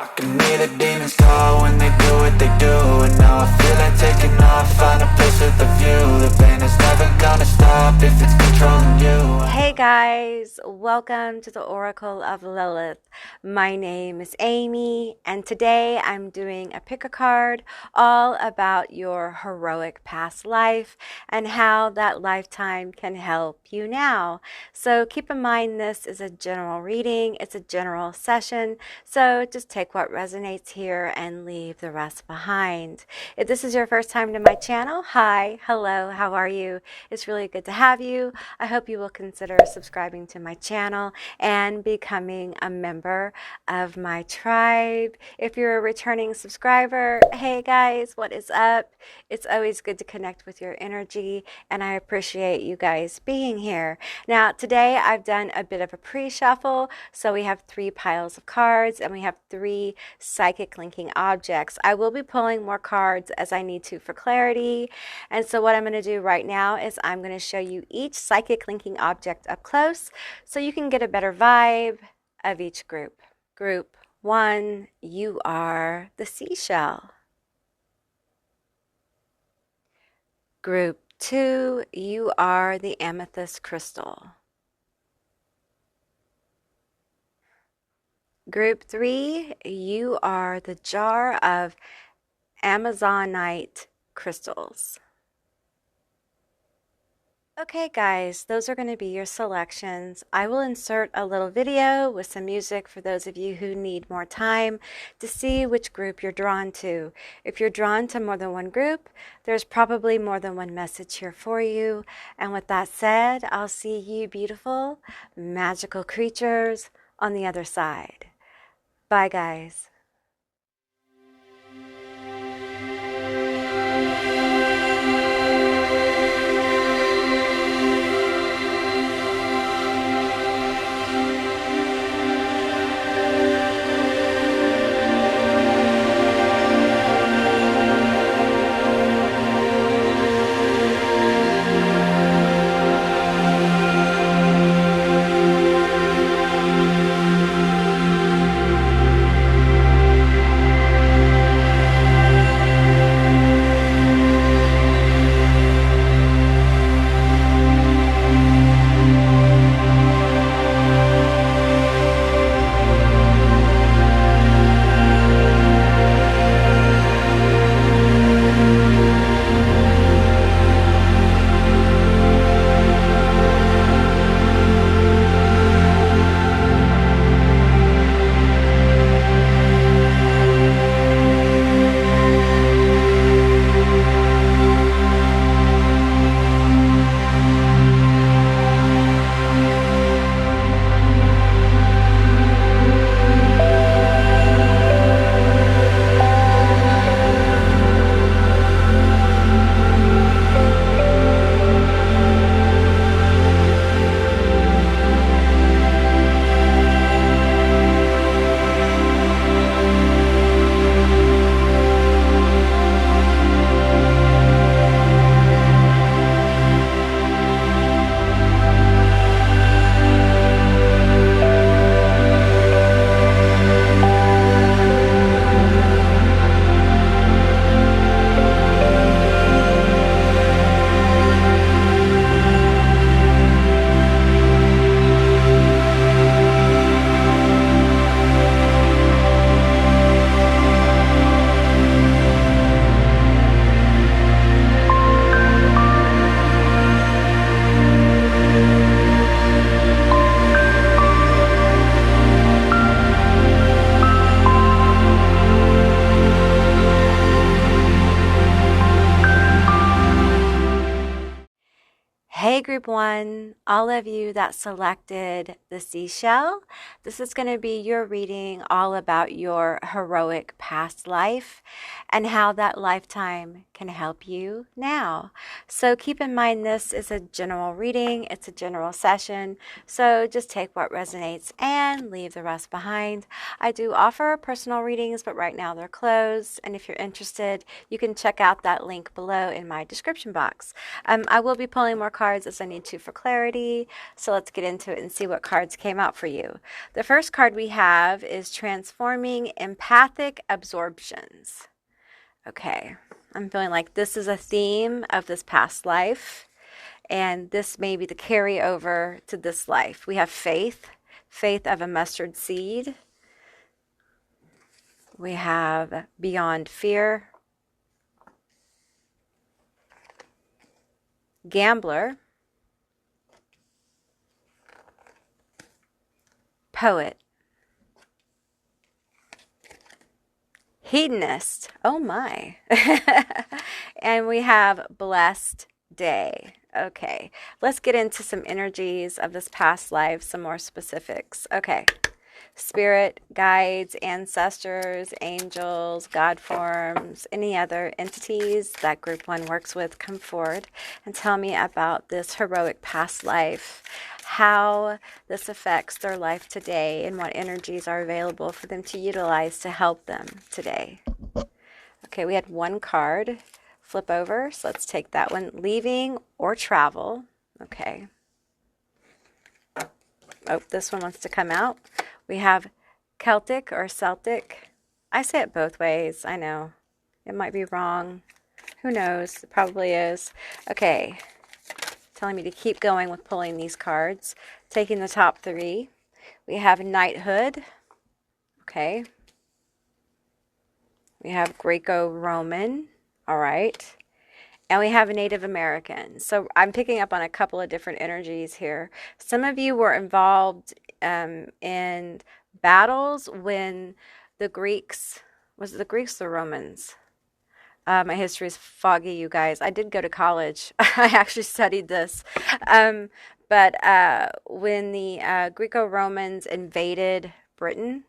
I can hear the demons call when they do what they do. And now I feel like taking off, find a place with a view. The pain is never gonna stop if it's controlling you. Hey guys, welcome to the Oracle of Lilith. My name is Amy, and today I'm doing a pick a card all about your heroic past life and how that lifetime can help you now. So keep in mind this is a general reading, it's a general session, so just take what resonates here and leave the rest behind. If this is your first time to my channel, hi, hello, how are you? It's really good to have you. I hope you will consider subscribing to my channel and becoming a member of my tribe. If you're a returning subscriber, hey guys, what is up? It's always good to connect with your energy, and I appreciate you guys being here. Now, today I've done a bit of a pre-shuffle, so we have 3 piles of cards and we have 3 psychic linking objects. I will be pulling more cards as I need to for clarity, and so what I'm going to do right now is I'm going to show you each psychic linking object up close so you can get a better vibe of each group. Group 1, you are the Seashell. Group 2, you are the Amethyst Crystal. Group 3, you are the jar of Amazonite crystals. Okay guys, those are going to be your selections. I will insert a little video with some music for those of you who need more time to see which group you're drawn to. If you're drawn to more than one group, there's probably more than one message here for you. And with that said, I'll see you beautiful, magical creatures on the other side. Bye guys. Hey Group 1, all of you that selected the Seashell, this is going to be your reading all about your heroic past life and how that lifetime can can help you now. So keep in mind this is a general reading, it's a general session, so just take what resonates and leave the rest behind. I do offer personal readings, but right now they're closed, and if you're interested, you can check out that link below in my description box. I will be pulling more cards as I need to for clarity, so let's get into it and see what cards came out for you. The first card we have is Transforming Empathic Absorptions. Okay, I'm feeling like this is a theme of this past life, and this may be the carryover to this life. We have faith, faith of a mustard seed. We have beyond fear, gambler, poet, hedonist, oh my, and we have blessed day. Okay, let's get into some energies of this past life, some more specifics. Okay, spirit, guides, ancestors, angels, God forms, any other entities that group 1 works with, come forward and tell me about this heroic past life, how this affects their life today, and what energies are available for them to utilize to help them today. Okay, we had 1 card flip over, so let's take that one. Leaving or travel. Okay. Oh, this one wants to come out. We have Celtic or Celtic. I say it both ways. I know. It might be wrong. Who knows? It probably is. Okay. Telling me to keep going with pulling these cards. Taking the top 3. We have knighthood. Okay. We have Greco-Roman. All right. And we have a Native American. So I'm picking up on a couple of different energies here. Some of you were involved in battles when the Greeks, was it the Greeks or Romans? My history is foggy, you guys. I did go to college. I actually studied this. But when the Greco-Romans invaded Britain,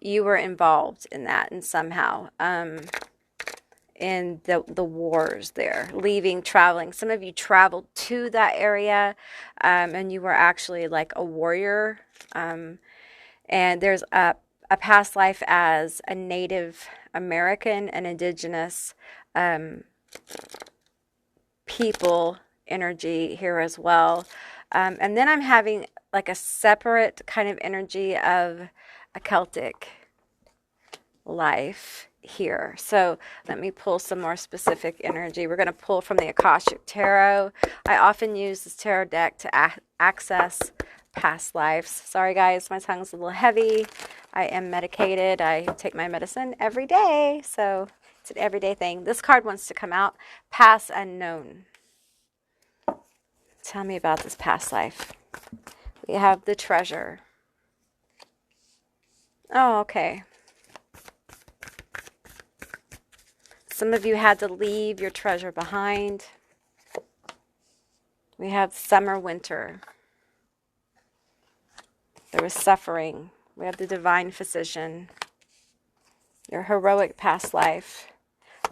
you were involved in that and somehow. In the wars there, leaving, traveling. Some of you traveled to that area, and you were actually like a warrior. And there's a past life as a Native American and indigenous people energy here as well. And then I'm having like a separate kind of energy of a Celtic life here. So let me pull some more specific energy. We're going to pull from the Akashic Tarot. I often use this tarot deck to access past lives. Sorry guys, my tongue's a little heavy. I am medicated. I take my medicine every day, so it's an everyday thing. This card wants to come out. Past unknown. Tell me about this past life. We have the treasure. Oh, okay. Some of you had to leave your treasure behind. We have summer, winter. There was suffering. We have the divine physician. Your heroic past life.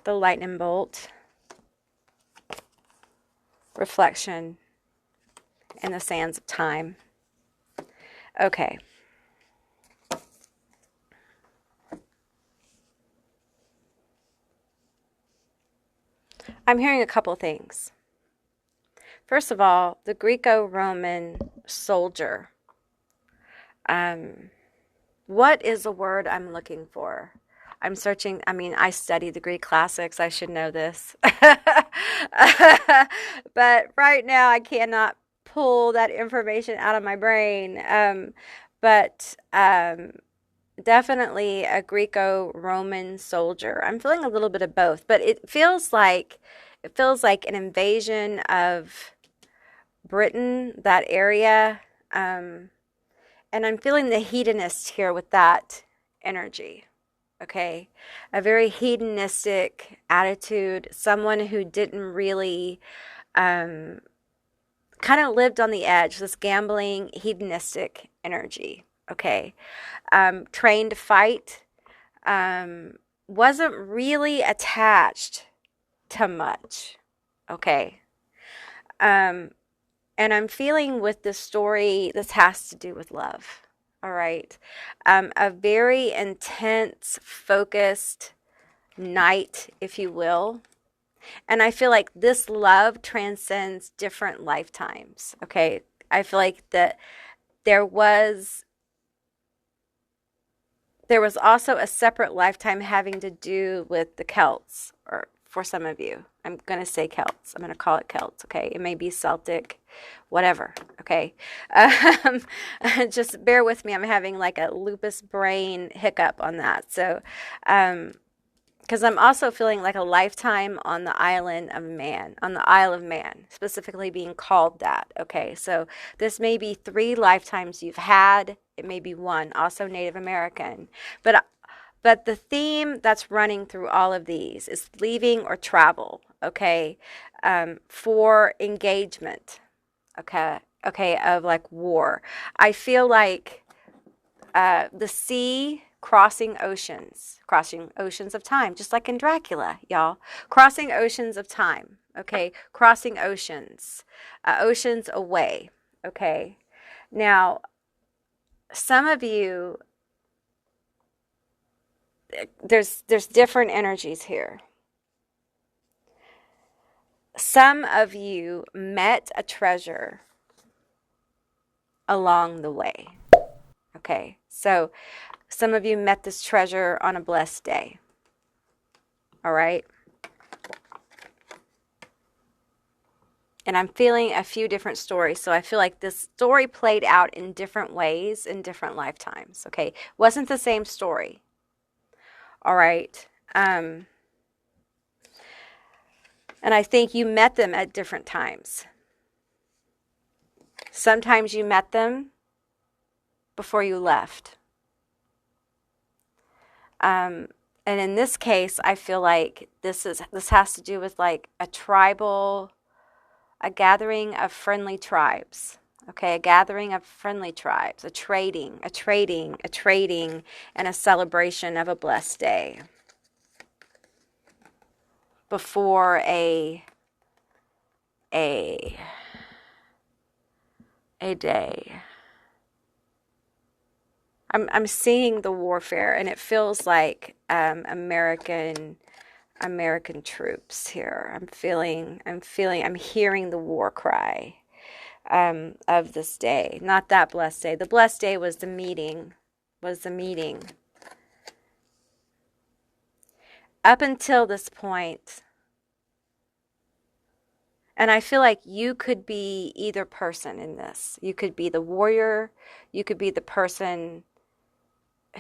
The lightning bolt. Reflection. And the sands of time. Okay. I'm hearing a couple things. First of all, the Greco-Roman soldier. What is the word I'm looking for? I'm searching. I mean, I studied the Greek classics. I should know this. But right now, I cannot pull that information out of my brain. But definitely a Greco-Roman soldier. I'm feeling a little bit of both, but it feels like an invasion of Britain, that area. And I'm feeling the hedonist here with that energy. Okay, a very hedonistic attitude, someone who didn't really kind of lived on the edge, this gambling, hedonistic energy. Okay, trained to fight, wasn't really attached to much. Okay. Um, and I'm feeling with this story, this has to do with love. All right. A very intense, focused night, if you will. And I feel like this love transcends different lifetimes. Okay. I feel like that there was also a separate lifetime having to do with the Celts, or for some of you. I'm going to say Celts. I'm going to call it Celts, okay? It may be Celtic, whatever, okay? Um, just bear with me. I'm having like a lupus brain hiccup on that. So, because I'm also feeling like a lifetime on the island of Man, on the Isle of Man, specifically being called that. Okay, so this may be 3 lifetimes you've had. It may be 1, also Native American. But the theme that's running through all of these is leaving or travel. Okay, for engagement. Okay, of like war. I feel like the sea crossing oceans of time, just like in Dracula, y'all. Crossing oceans of time, okay? Crossing oceans away, okay? Now, some of you, there's different energies here. Some of you met a treasure along the way, okay? So some of you met this treasure on a blessed day. All right. And I'm feeling a few different stories. So I feel like this story played out in different ways in different lifetimes. Okay. Wasn't the same story. All right. And I think you met them at different times. Sometimes you met them before you left. And in this case, I feel like this has to do with like a gathering of friendly tribes. Okay, a gathering of friendly tribes, a trading, and a celebration of a blessed day before a day. I'm seeing the warfare, and it feels like American troops here. I'm hearing the war cry of this day. Not that blessed day. The blessed day was the meeting. Up until this point, and I feel like you could be either person in this. You could be the warrior. You could be the person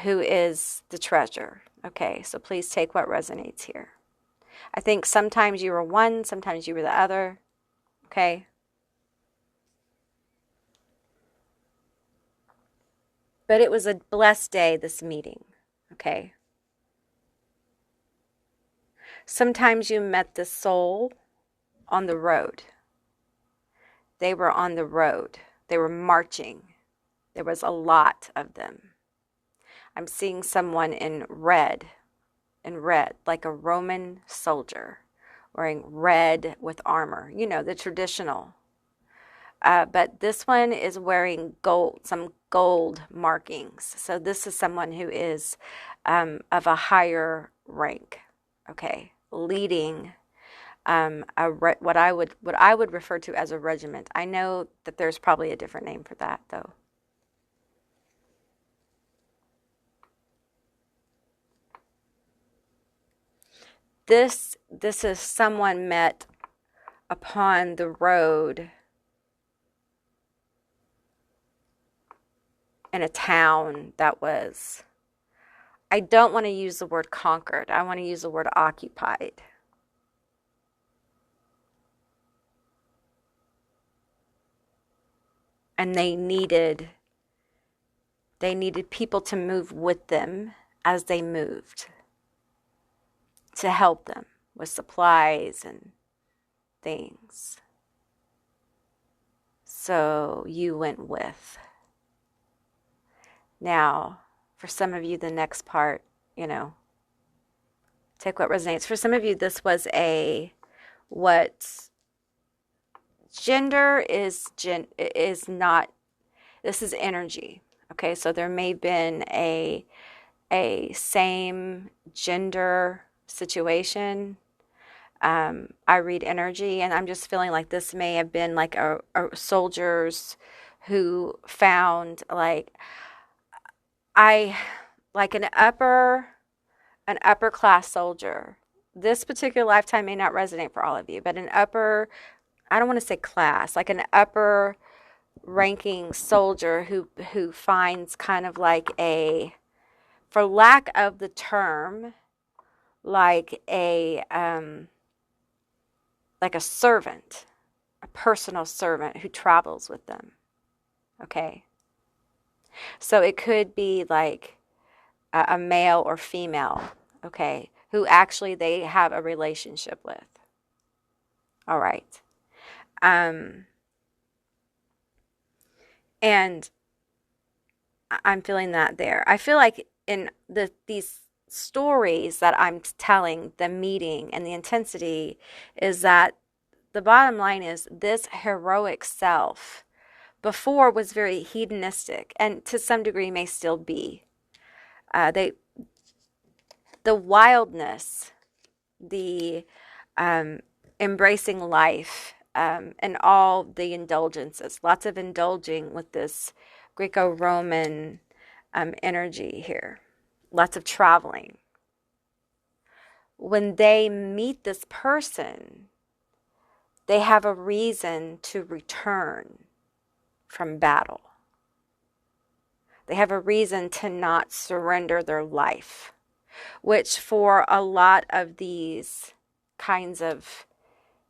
who is the treasure. Okay, so please take what resonates here. I think sometimes you were one, sometimes you were the other. Okay. But it was a blessed day, this meeting. Okay. Sometimes you met the soul on the road. They were on the road. They were marching. There was a lot of them. I'm seeing someone in red, like a Roman soldier, wearing red with armor. You know, the traditional. But this one is wearing some gold markings. So this is someone who is of a higher rank. Okay, leading what I would refer to as a regiment. I know that there's probably a different name for that, though. This is someone met upon the road in a town that was, I don't want to use the word conquered. I want to use the word occupied. And they needed people to move with them as they moved, to help them with supplies and things. So you went with. Now, for some of you, the next part, you know, Take what resonates. For some of you, this was what gender is not, this is energy. Okay, so there may have been a same gender situation. I read energy, and I'm just feeling like this may have been like a soldiers who found like an upper class soldier. This particular lifetime may not resonate for all of you, but an upper, I don't want to say class, like an upper ranking soldier who finds kind of like a, for lack of the term, like a servant, a personal servant who travels with them. Okay. So it could be like a male or female, okay, who actually they have a relationship with. All right. And I'm feeling that there. I feel like in these stories that I'm telling, the meeting and the intensity is that the bottom line is this heroic self before was very hedonistic, and to some degree may still be. The wildness, the embracing life, and all the indulgences, lots of indulging with this Greco-Roman energy here, lots of traveling. When they meet this person, they have a reason to return from battle. They have a reason to not surrender their life, which for a lot of these kinds of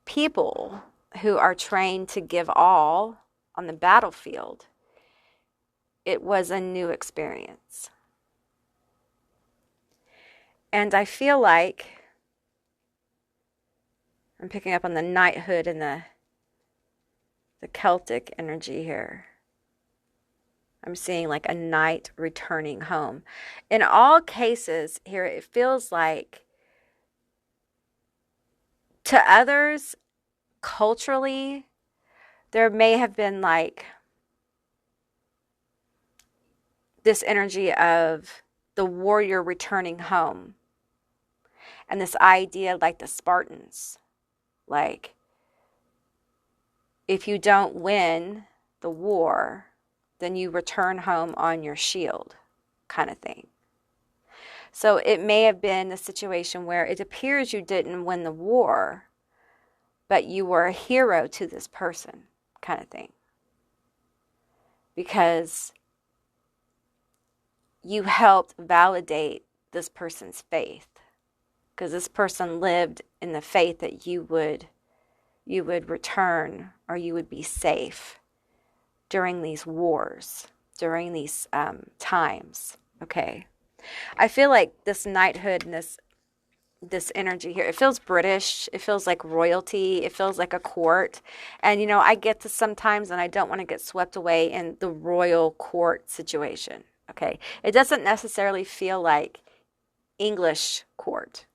people who are trained to give all on the battlefield, it was a new experience. And I feel like I'm picking up on the knighthood and the Celtic energy here. I'm seeing like a knight returning home. In all cases here, it feels like to others, culturally, there may have been like this energy of the warrior returning home. And this idea like the Spartans, like if you don't win the war, then you return home on your shield kind of thing. So it may have been a situation where it appears you didn't win the war, but you were a hero to this person kind of thing. Because you helped validate this person's faith. Because this person lived in the faith that you would return, or you would be safe during these wars, during these times. Okay, I feel like this knighthood and this energy here, it feels British, it feels like royalty, it feels like a court. And you know, I get to sometimes, and I don't want to get swept away in the royal court situation. Okay, it doesn't necessarily feel like English court,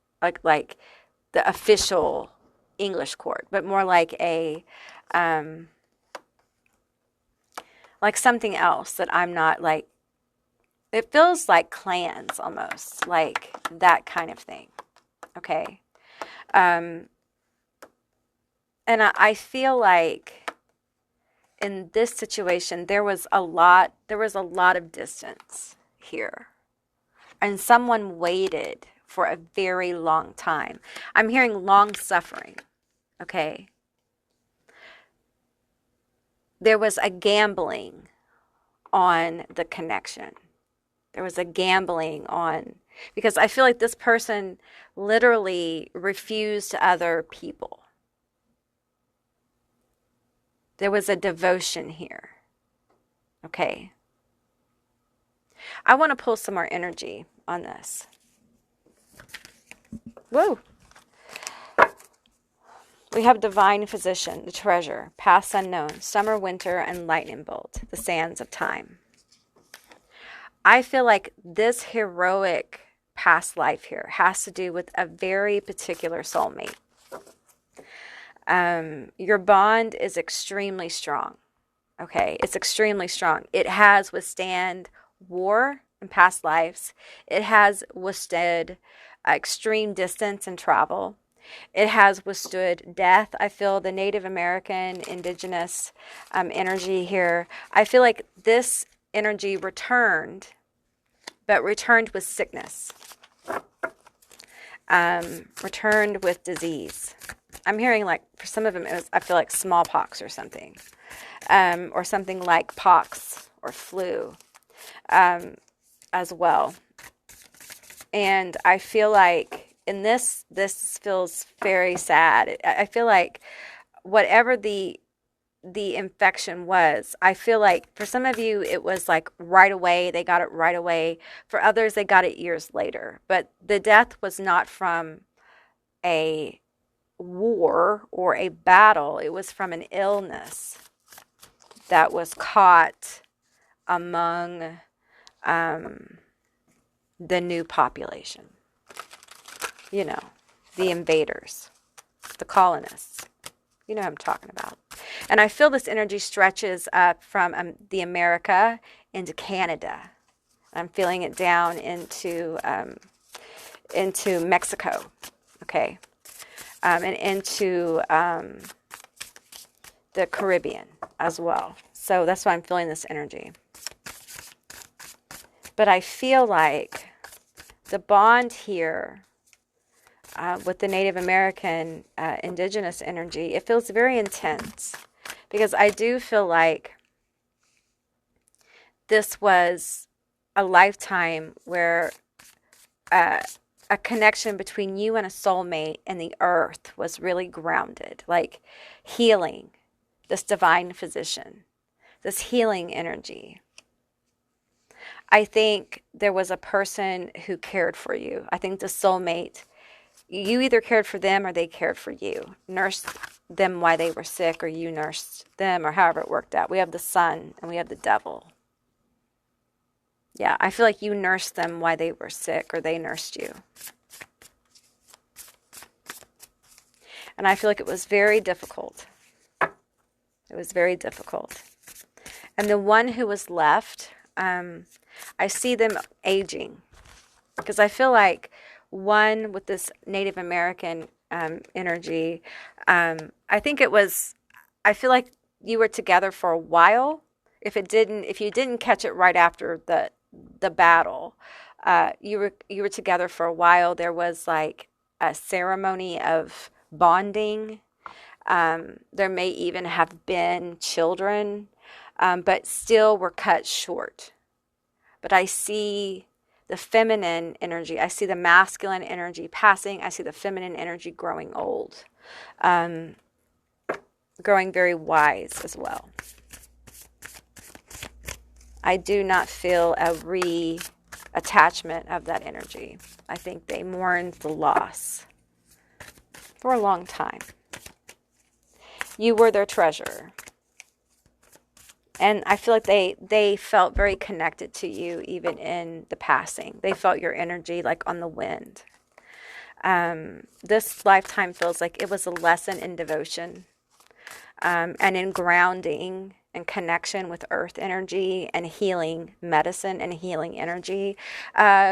like the official English court, but more like a like something else that I'm not like. It feels like clans almost, like that kind of thing. Okay, and I feel like in this situation there was a lot of distance here, and someone waited for a very long time. I'm hearing long suffering. Okay. There was a gambling on the connection. There was a gambling on, because I feel like this person literally refused other people. There was a devotion here. Okay. I want to pull some more energy on this. Whoa. We have divine physician, the treasure, paths unknown, summer, winter, and lightning bolt, the sands of time. I feel like this heroic past life here. It has to do with a very particular soulmate. Your bond is extremely strong. Okay, it's extremely strong. It has withstand war in past lives. It has withstood extreme distance and travel. It has withstood death. I feel the Native American, indigenous energy here. I feel like this energy returned, but returned with sickness. Returned with disease. I'm hearing like for some of them, I feel like smallpox or something. Or something like pox or flu as well. And I feel like in this feels very sad. I feel like whatever the infection was, I feel like for some of you it was like right away, they got it right away. For others, they got it years later. But the death was not from a war or a battle. It was from an illness that was caught among the new population. You know, the invaders, the colonists. You know what I'm talking about. And I feel this energy stretches up from the America into Canada. I'm feeling it down into Mexico, okay, and into the Caribbean as well. So that's why I'm feeling this energy. But I feel like the bond here with the Native American indigenous energy, it feels very intense. Because I do feel like this was a lifetime where a connection between you and a soulmate and the earth was really grounded. Like healing, this divine physician, this healing energy. I think there was a person who cared for you. I think the soulmate, you either cared for them or they cared for you. Nursed them while they were sick, or you nursed them, or however it worked out. We have the sun and we have the devil. Yeah, I feel like you nursed them while they were sick, or they nursed you. And I feel like it was very difficult. It was very difficult. And the one who was left, I see them aging. Because I feel like one with this Native American energy, I think it was, I feel like you were together for a while. If you didn't catch it right after the battle, you were together for a while. There was like a ceremony of bonding. There may even have been children, but still were cut short. But I see the feminine energy. I see the masculine energy passing. I see the feminine energy growing old, growing very wise as well. I do not feel a reattachment of that energy. I think they mourned the loss for a long time. You were their treasure. And I feel like they felt very connected to you even in the passing. They felt your energy like on the wind. This lifetime feels like it was a lesson in devotion and in grounding and connection with earth energy and healing medicine and healing energy.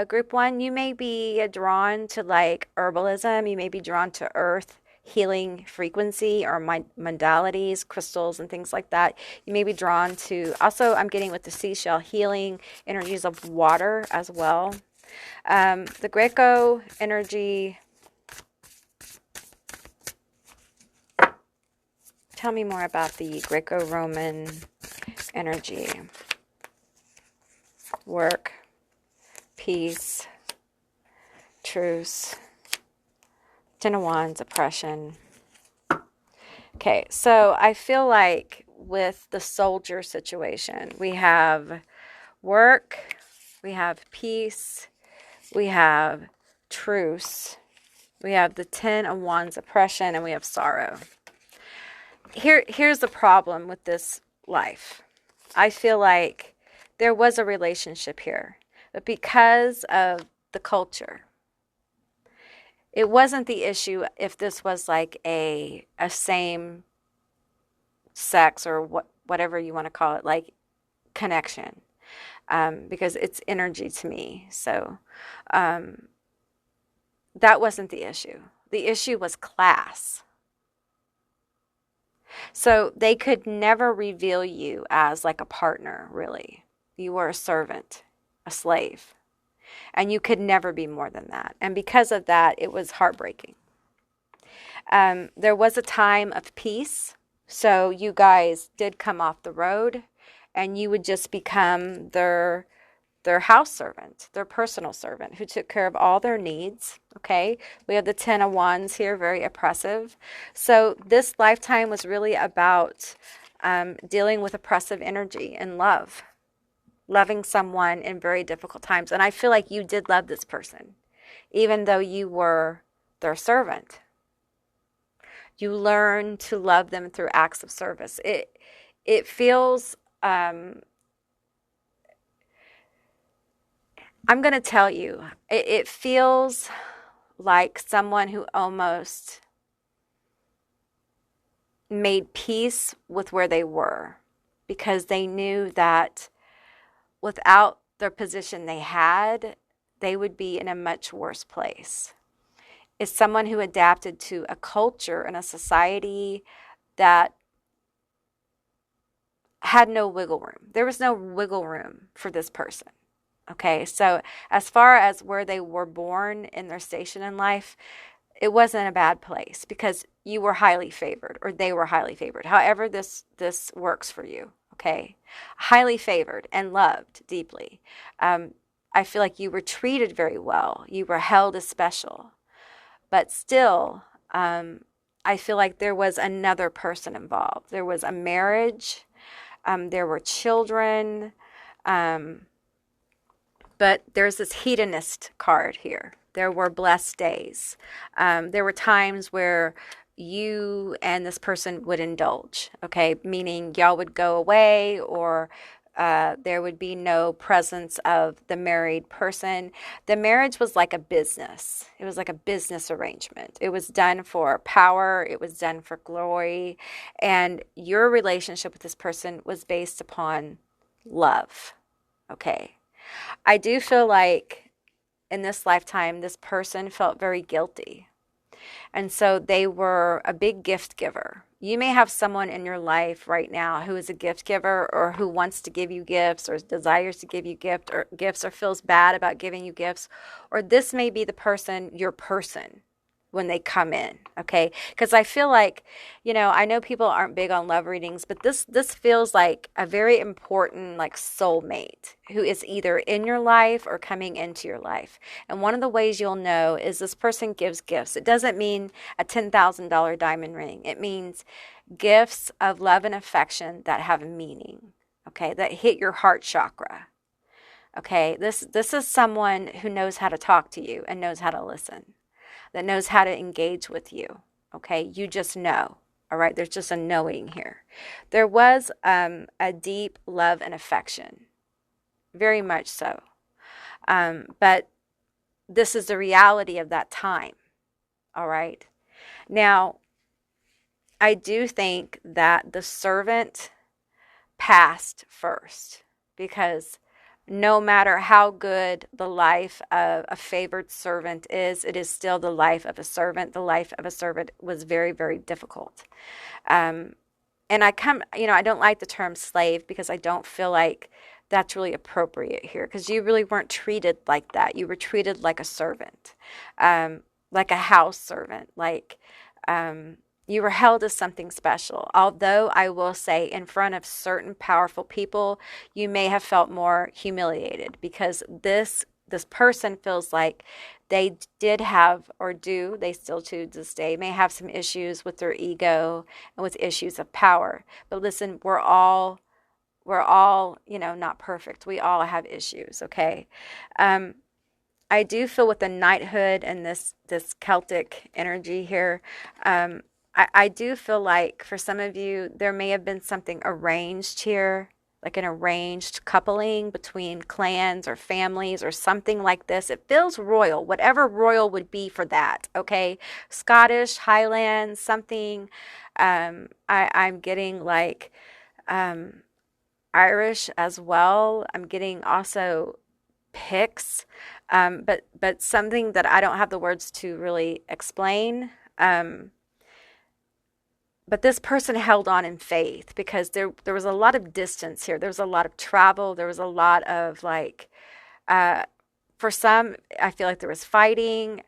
Group 1, you may be drawn to like herbalism. You may be drawn to earth healing frequency or modalities, crystals and things like that. You may be drawn to, also I'm getting with the seashell, healing energies of water as well. The Greco energy, tell me more about the Greco-Roman energy. Work, peace, truce, Ten of Wands, oppression. Okay, so I feel like with the soldier situation, we have work, we have peace, we have truce, we have the Ten of Wands, oppression, and we have sorrow. Here's the problem with this life. I feel like there was a relationship here, but because of the culture. It wasn't the issue if this was like a same sex or whatever you want to call it, like connection, because it's energy to me. So that wasn't the issue. The issue was class. So they could never reveal you as like a partner, really. You were a servant, a slave, and you could never be more than that. And because of that, it was heartbreaking. There was a time of peace. So you guys did come off the road, and you would just become their house servant, their personal servant, who took care of all their needs. Okay, we have the 10 of Wands here, very oppressive. So this lifetime was really about dealing with oppressive energy and love, loving someone in very difficult times. And I feel like you did love this person, even though you were their servant. You learn to love them through acts of service. It feels, I'm going to tell you, it feels like someone who almost made peace with where they were, because they knew that without the position they had, they would be in a much worse place. It's someone who adapted to a culture and a society that had no wiggle room. There was no wiggle room for this person. Okay, so as far as where they were born in their station in life, it wasn't a bad place, because you were highly favored, or they were highly favored. However this works for you, okay? Highly favored and loved deeply. I feel like you were treated very well. You were held as special. But still, I feel like there was another person involved. There was a marriage. There were children. But there's this hedonist card here. There were blessed days. There were times where you and this person would indulge, okay? Meaning y'all would go away, or there would be no presence of the married person. The marriage was like a business. It was like a business arrangement. It was done for power. It was done for glory. And your relationship with this person was based upon love, okay? I do feel like in this lifetime, this person felt very guilty. And so they were a big gift giver. You may have someone in your life right now who is a gift giver, or who wants to give you gifts, or desires to give you gifts, or feels bad about giving you gifts. Or this may be the person, your person, when they come in, okay? Because I feel like, I know people aren't big on love readings, but this feels like a very important, like, soulmate who is either in your life or coming into your life. And one of the ways you'll know is this person gives gifts. It doesn't mean a $10,000 diamond ring. It means gifts of love and affection that have meaning, okay, that hit your heart chakra. Okay, this is someone who knows how to talk to you and knows how to listen, that knows how to engage with you, okay? You just know, all right? There's just a knowing here. There was a deep love and affection, very much so. But this is the reality of that time, all right? Now, I do think that the servant passed first, because no matter how good the life of a favored servant is, it is still the life of a servant. The life of a servant was very, very difficult. And I don't like the term slave, because I don't feel like that's really appropriate here, because you really weren't treated like that. You were treated like a servant, like a house servant, like you were held as something special. Although I will say, in front of certain powerful people, you may have felt more humiliated, because this person feels like they did have, or do, they still to this day, may have some issues with their ego and with issues of power. But listen, we're all, not perfect. We all have issues, okay? I do feel with the knighthood and this Celtic energy here, I do feel like for some of you, there may have been something arranged here, like an arranged coupling between clans or families or something like this. It feels royal, whatever royal would be for that, okay? Scottish, Highlands, something. I'm getting like Irish as well. I'm getting also Picts, but something that I don't have the words to really explain. But this person held on in faith because there was a lot of distance here. There was a lot of travel. There was a lot of like, for some, I feel like there was fighting.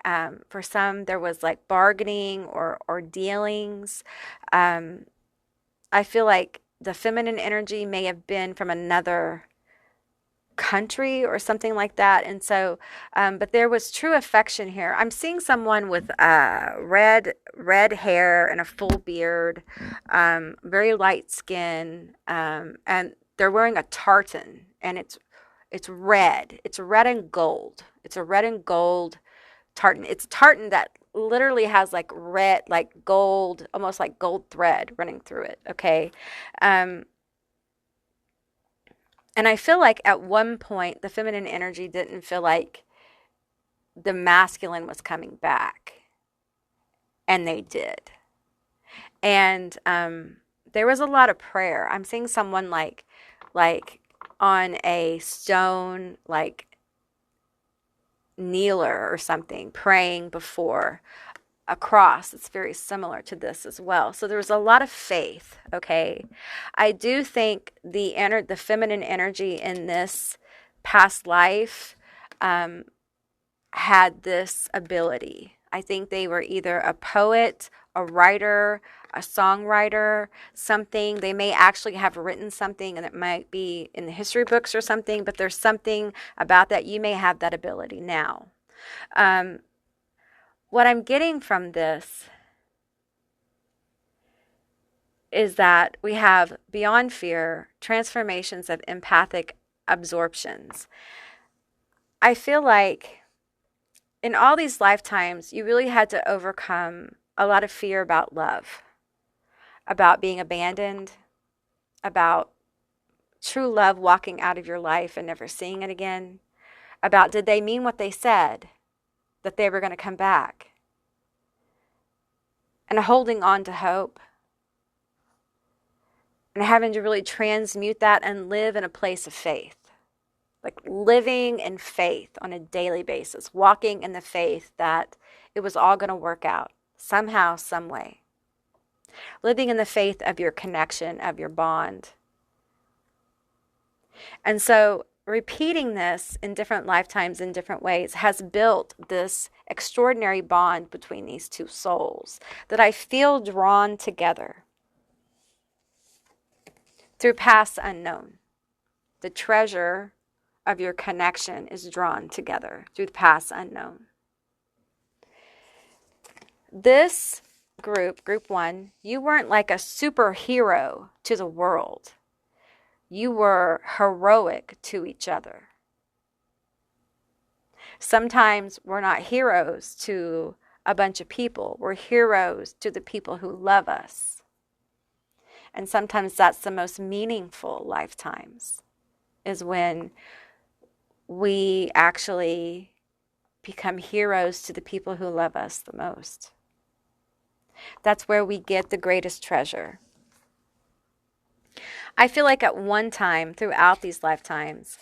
For some, there was like bargaining or dealings. I feel like the feminine energy may have been from another country or something like that. And so, but there was true affection here. I'm seeing someone with red hair and a full beard, very light skin, and they're wearing a tartan, and it's red. It's red and gold. It's a red and gold tartan. It's a tartan that literally has like red, like gold, almost like gold thread running through it. Okay. And I feel like at one point, the feminine energy didn't feel like the masculine was coming back. And they did. And there was a lot of prayer. I'm seeing someone like on a stone, like kneeler or something, praying before a cross. It's very similar to this as well. So there was a lot of faith, okay? I do think the feminine energy in this past life had this ability. I think they were either a poet, a writer, a songwriter, something. They may actually have written something, and it might be in the history books or something, but there's something about that. You may have that ability now. What I'm getting from this is that we have, beyond fear, transformations of empathic absorptions. I feel like in all these lifetimes, you really had to overcome a lot of fear about love, about being abandoned, about true love walking out of your life and never seeing it again, about did they mean what they said, that they were going to come back, and holding on to hope, and having to really transmute that and live in a place of faith, like living in faith on a daily basis, walking in the faith that it was all going to work out somehow, some way, living in the faith of your connection, of your bond. And so repeating this in different lifetimes in different ways has built this extraordinary bond between these two souls that I feel drawn together through past unknown. The treasure of your connection is drawn together through the past unknown. This group one, you weren't like a superhero to the world. You were heroic to each other. Sometimes we're not heroes to a bunch of people. We're heroes to the people who love us. And sometimes that's the most meaningful lifetimes, is when we actually become heroes to the people who love us the most. That's where we get the greatest treasure. I feel like at one time throughout these lifetimes,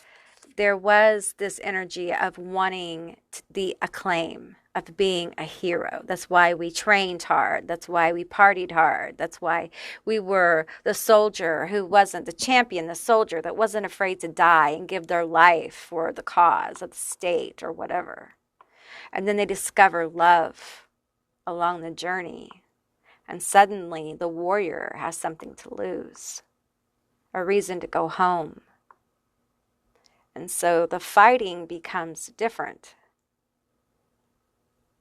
there was this energy of wanting the acclaim of being a hero. That's why we trained hard. That's why we partied hard. That's why we were the soldier who wasn't the champion, the soldier that wasn't afraid to die and give their life for the cause of the state or whatever. And then they discover love along the journey. And suddenly the warrior has something to lose, a reason to go home. And so the fighting becomes different.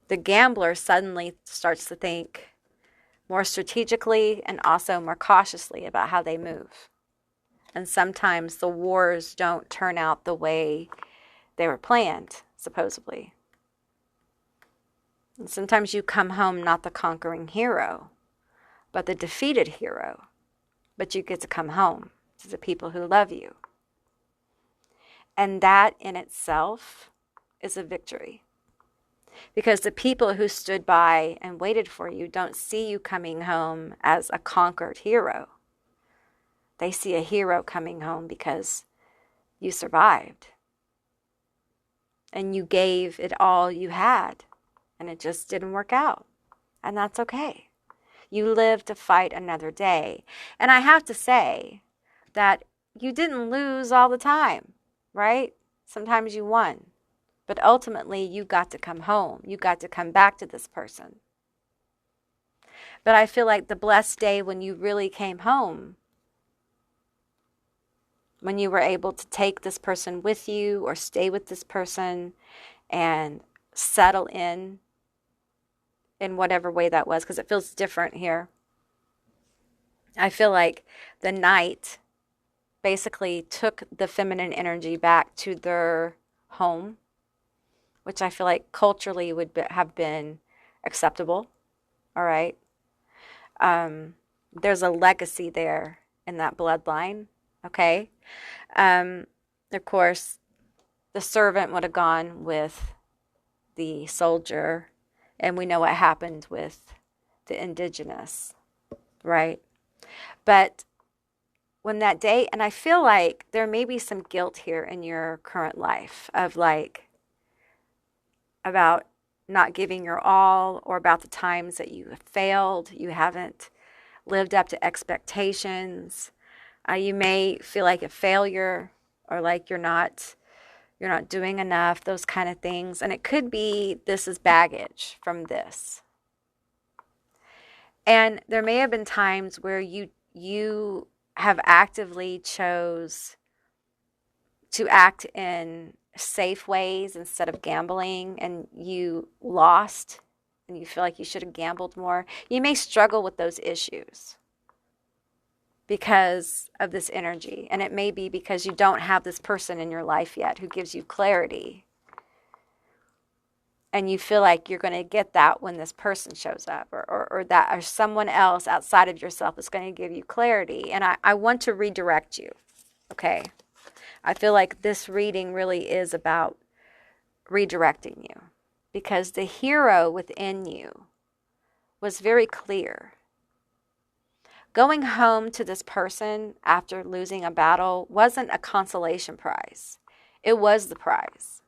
The gambler suddenly starts to think more strategically and also more cautiously about how they move. And sometimes the wars don't turn out the way they were planned, supposedly. And sometimes you come home not the conquering hero, but the defeated hero. But you get to come home. to the people who love you. And that in itself is a victory. Because the people who stood by and waited for you don't see you coming home as a conquered hero. They see a hero coming home because you survived. And you gave it all you had. And it just didn't work out. And that's okay. You lived to fight another day. And I have to say that you didn't lose all the time, right? Sometimes you won. But ultimately, you got to come home. You got to come back to this person. But I feel like the blessed day when you really came home, when you were able to take this person with you or stay with this person and settle in whatever way that was, because it feels different here. I feel like the night basically took the feminine energy back to their home, which I feel like culturally would have been acceptable. All right. There's a legacy there in that bloodline. Okay. Of course, the servant would have gone with the soldier, and we know what happened with the indigenous, right? But when that day, and I feel like there may be some guilt here in your current life of like, about not giving your all, or about the times that you have failed, you haven't lived up to expectations. You may feel like a failure, or like you're not doing enough, those kind of things. And it could be this is baggage from this. And there may have been times where you have actively chose to act in safe ways instead of gambling, and you lost and you feel like you should have gambled more. You may struggle with those issues because of this energy. And it may be because you don't have this person in your life yet who gives you clarity. And you feel like you're going to get that when this person shows up, or that or someone else outside of yourself is going to give you clarity. And I want to redirect you. Okay. I feel like this reading really is about redirecting you, because the hero within you was very clear. Going home to this person after losing a battle wasn't a consolation prize. It was the prize.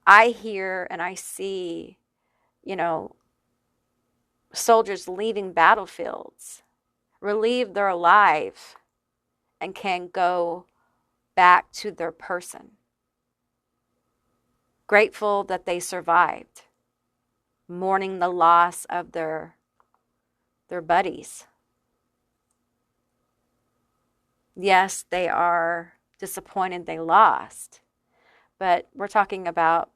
I hear and I see, soldiers leaving battlefields, relieved they're alive, and can go back to their person. Grateful that they survived, mourning the loss of their buddies. Yes, they are disappointed they lost, but we're talking about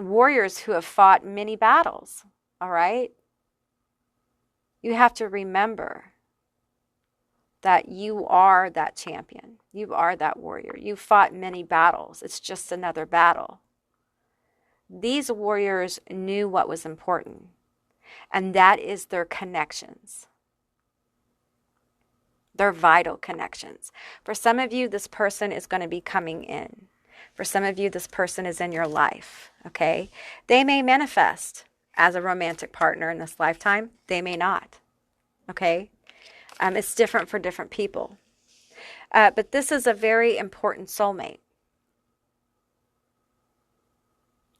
warriors who have fought many battles, all right? You have to remember that you are that champion. You are that warrior. You fought many battles. It's just another battle. These warriors knew what was important, and that is their connections. Their vital connections. For some of you, this person is going to be coming in. For some of you, this person is in your life, okay? They may manifest as a romantic partner in this lifetime. They may not, okay? It's different for different people. But this is a very important soulmate.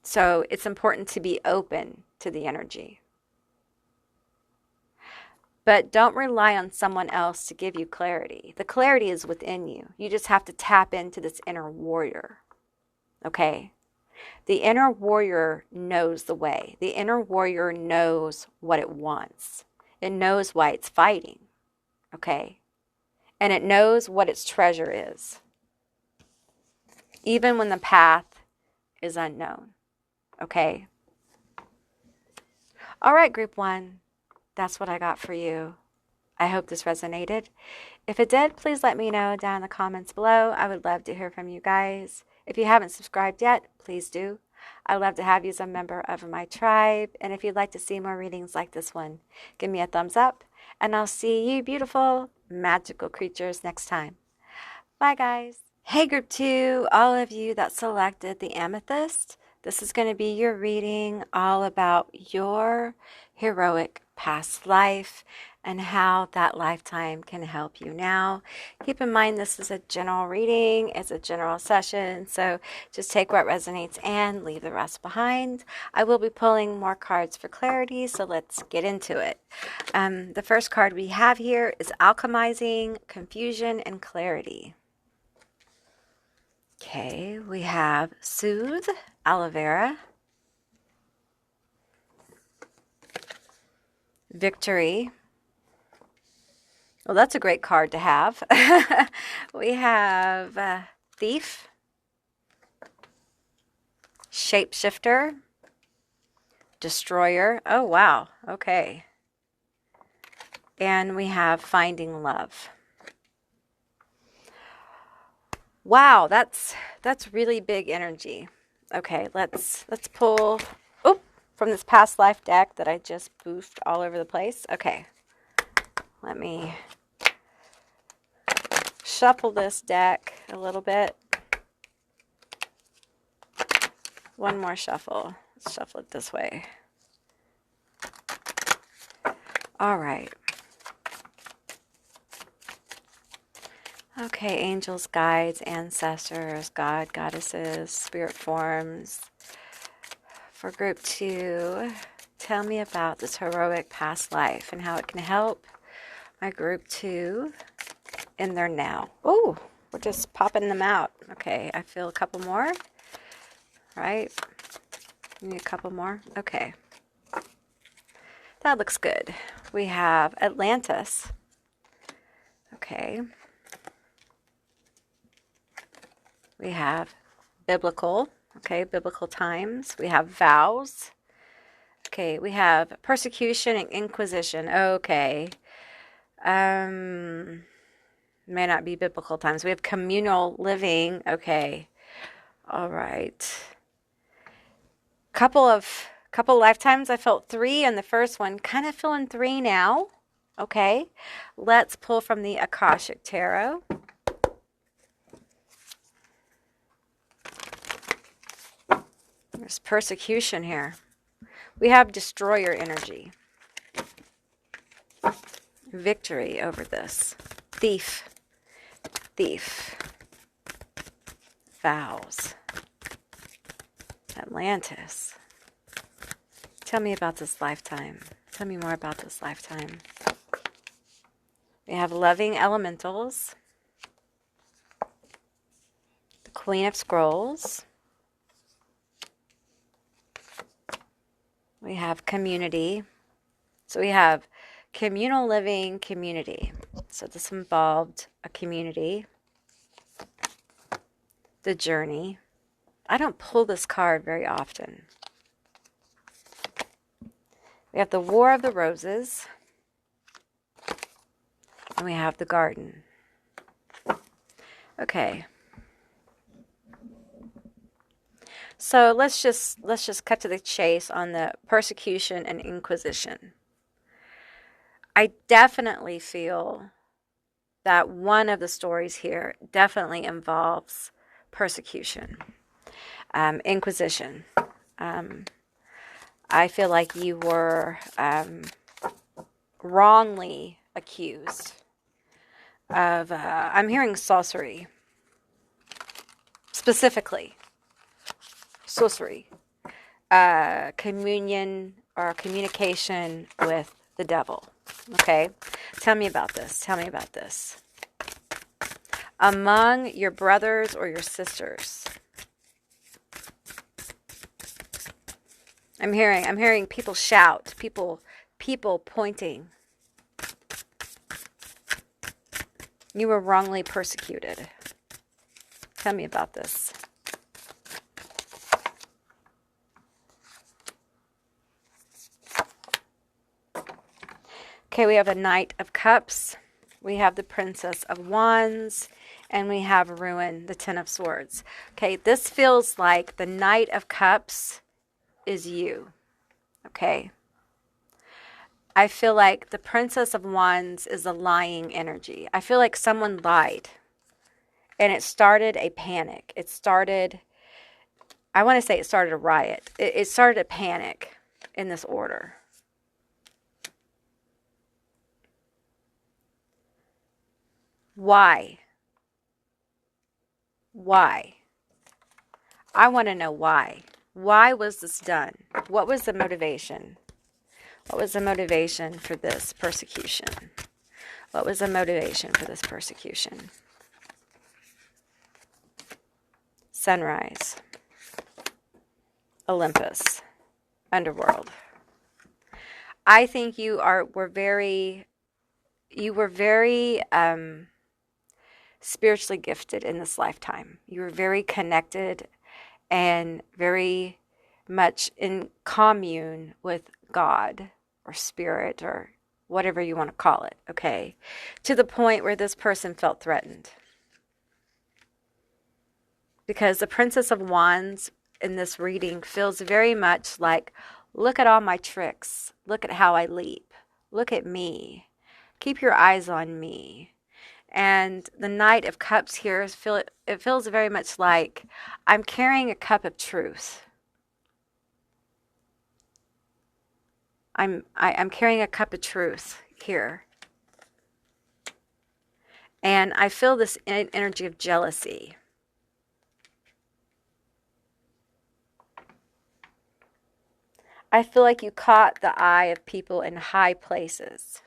So it's important to be open to the energy. But don't rely on someone else to give you clarity. The clarity is within you. You just have to tap into this inner warrior. Okay? The inner warrior knows the way. The inner warrior knows what it wants. It knows why it's fighting. Okay? And it knows what its treasure is. Even when the path is unknown. Okay? All right, group 1. That's what I got for you. I hope this resonated. If it did, please let me know down in the comments below. I would love to hear from you guys. If you haven't subscribed yet, please do. I'd love to have you as a member of my tribe. And if you'd like to see more readings like this one, give me a thumbs up. And I'll see you beautiful, magical creatures next time. Bye, guys. Hey, Group 2, all of you that selected the Amethyst, this is going to be your reading all about your heroic past life and how that lifetime can help you now. Keep in mind this is a general reading, it's a general session, so just take what resonates and leave the rest behind. I will be pulling more cards for clarity, so let's get into it. The first card we have here is Alchemizing Confusion and Clarity. Okay, we have Soothe, Aloe Vera, Victory. Well, that's a great card to have. We have Thief, Shapeshifter, Destroyer. Oh, wow. Okay. And we have Finding Love. Wow, that's really big energy. Okay, let's pull from this past life deck that I just boofed all over the place. Okay. Let me shuffle this deck a little bit. One more shuffle. Let's shuffle it this way. All right. Okay, angels, guides, ancestors, God, goddesses, spirit forms. For Group 2, tell me about this heroic past life and how it can help my Group 2 in their now. Oh, we're just popping them out. Okay, I feel a couple more. Right? Need a couple more. Okay. That looks good. We have Atlantis. Okay. We have biblical. Okay, biblical times. We have vows. Okay, we have persecution and inquisition. Okay. May not be biblical times. We have communal living. Okay. All right. Couple lifetimes. I felt 3 in the first one. Kind of feeling 3 now. Okay. Let's pull from the Akashic Tarot. There's persecution here. We have destroyer energy. Victory over this. Thief. Thief. Vows. Atlantis. Tell me about this lifetime. Tell me more about this lifetime. We have loving elementals. The Queen of Scrolls. We have community. So we have communal living, community. So this involved a community. The journey. I don't pull this card very often. We have the War of the Roses. And we have the garden. Okay. So let's just cut to the chase on the persecution and inquisition. I definitely feel that one of the stories here definitely involves persecution, inquisition. I feel like you were wrongly accused of, I'm hearing sorcery, specifically. Sorcery, communion or communication with the devil. Okay, tell me about this. Tell me about this. Among your brothers or your sisters. I'm hearing people shout, people pointing. You were wrongly persecuted. Tell me about this. Okay, we have a Knight of Cups. We have the Princess of Wands. And we have ruin, the Ten of Swords. Okay, this feels like the Knight of Cups is you. Okay. I feel like the Princess of Wands is a lying energy. I feel like someone lied. And it started a panic. It started a riot. It started a panic in this order. Why? Why? I want to know why. Why was this done? What was the motivation? What was the motivation for this persecution? What was the motivation for this persecution? Sunrise. Olympus. Underworld. I think you were very spiritually gifted in this lifetime. You were very connected and very much in commune with God or spirit or whatever you want to call it, okay? To the point where this person felt threatened. Because the Princess of Wands in this reading feels very much like, look at all my tricks. Look at how I leap. Look at me. Keep your eyes on me. And the Knight of Cups here, it feels very much like I'm carrying a cup of truth. I'm carrying a cup of truth here. And I feel this energy of jealousy. I feel like you caught the eye of people in high places.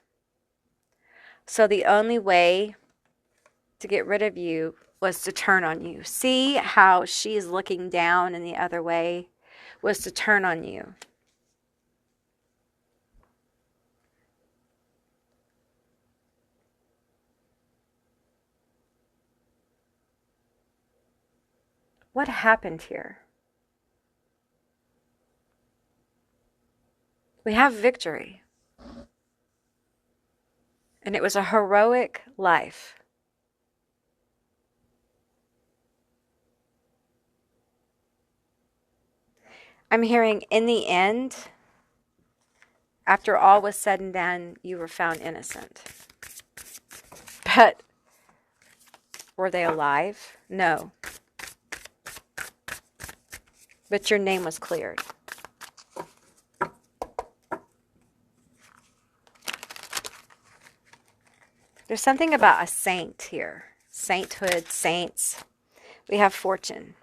So the only way to get rid of you was to turn on you. See how she's looking down in the other way? Was to turn on you. What happened here? We have victory. And it was a heroic life. I'm hearing in the end, after all was said and done, you were found innocent. But were they alive? No. But your name was cleared. There's something about a saint here. Sainthood, saints. We have fortune.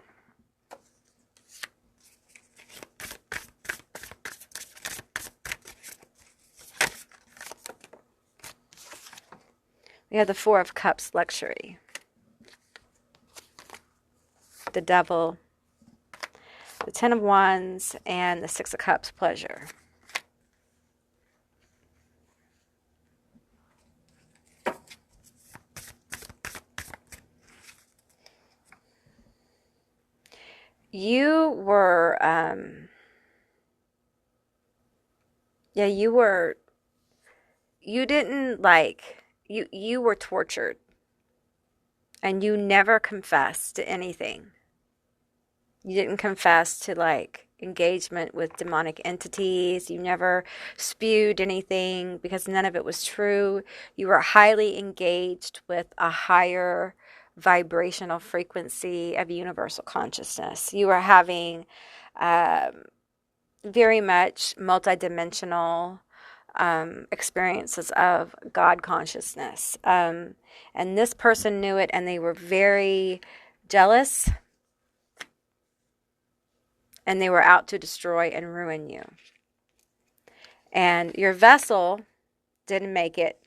We have the Four of Cups, luxury. The Devil. The Ten of Wands and the Six of Cups, pleasure. You were, you were tortured. And you never confessed to anything. You didn't confess to engagement with demonic entities. You never spewed anything because none of it was true. You were highly engaged with a higher vibrational frequency of universal consciousness. You were having very much multidimensional experiences of God consciousness. And this person knew it, and they were very jealous. And they were out to destroy and ruin you. And your vessel didn't make it.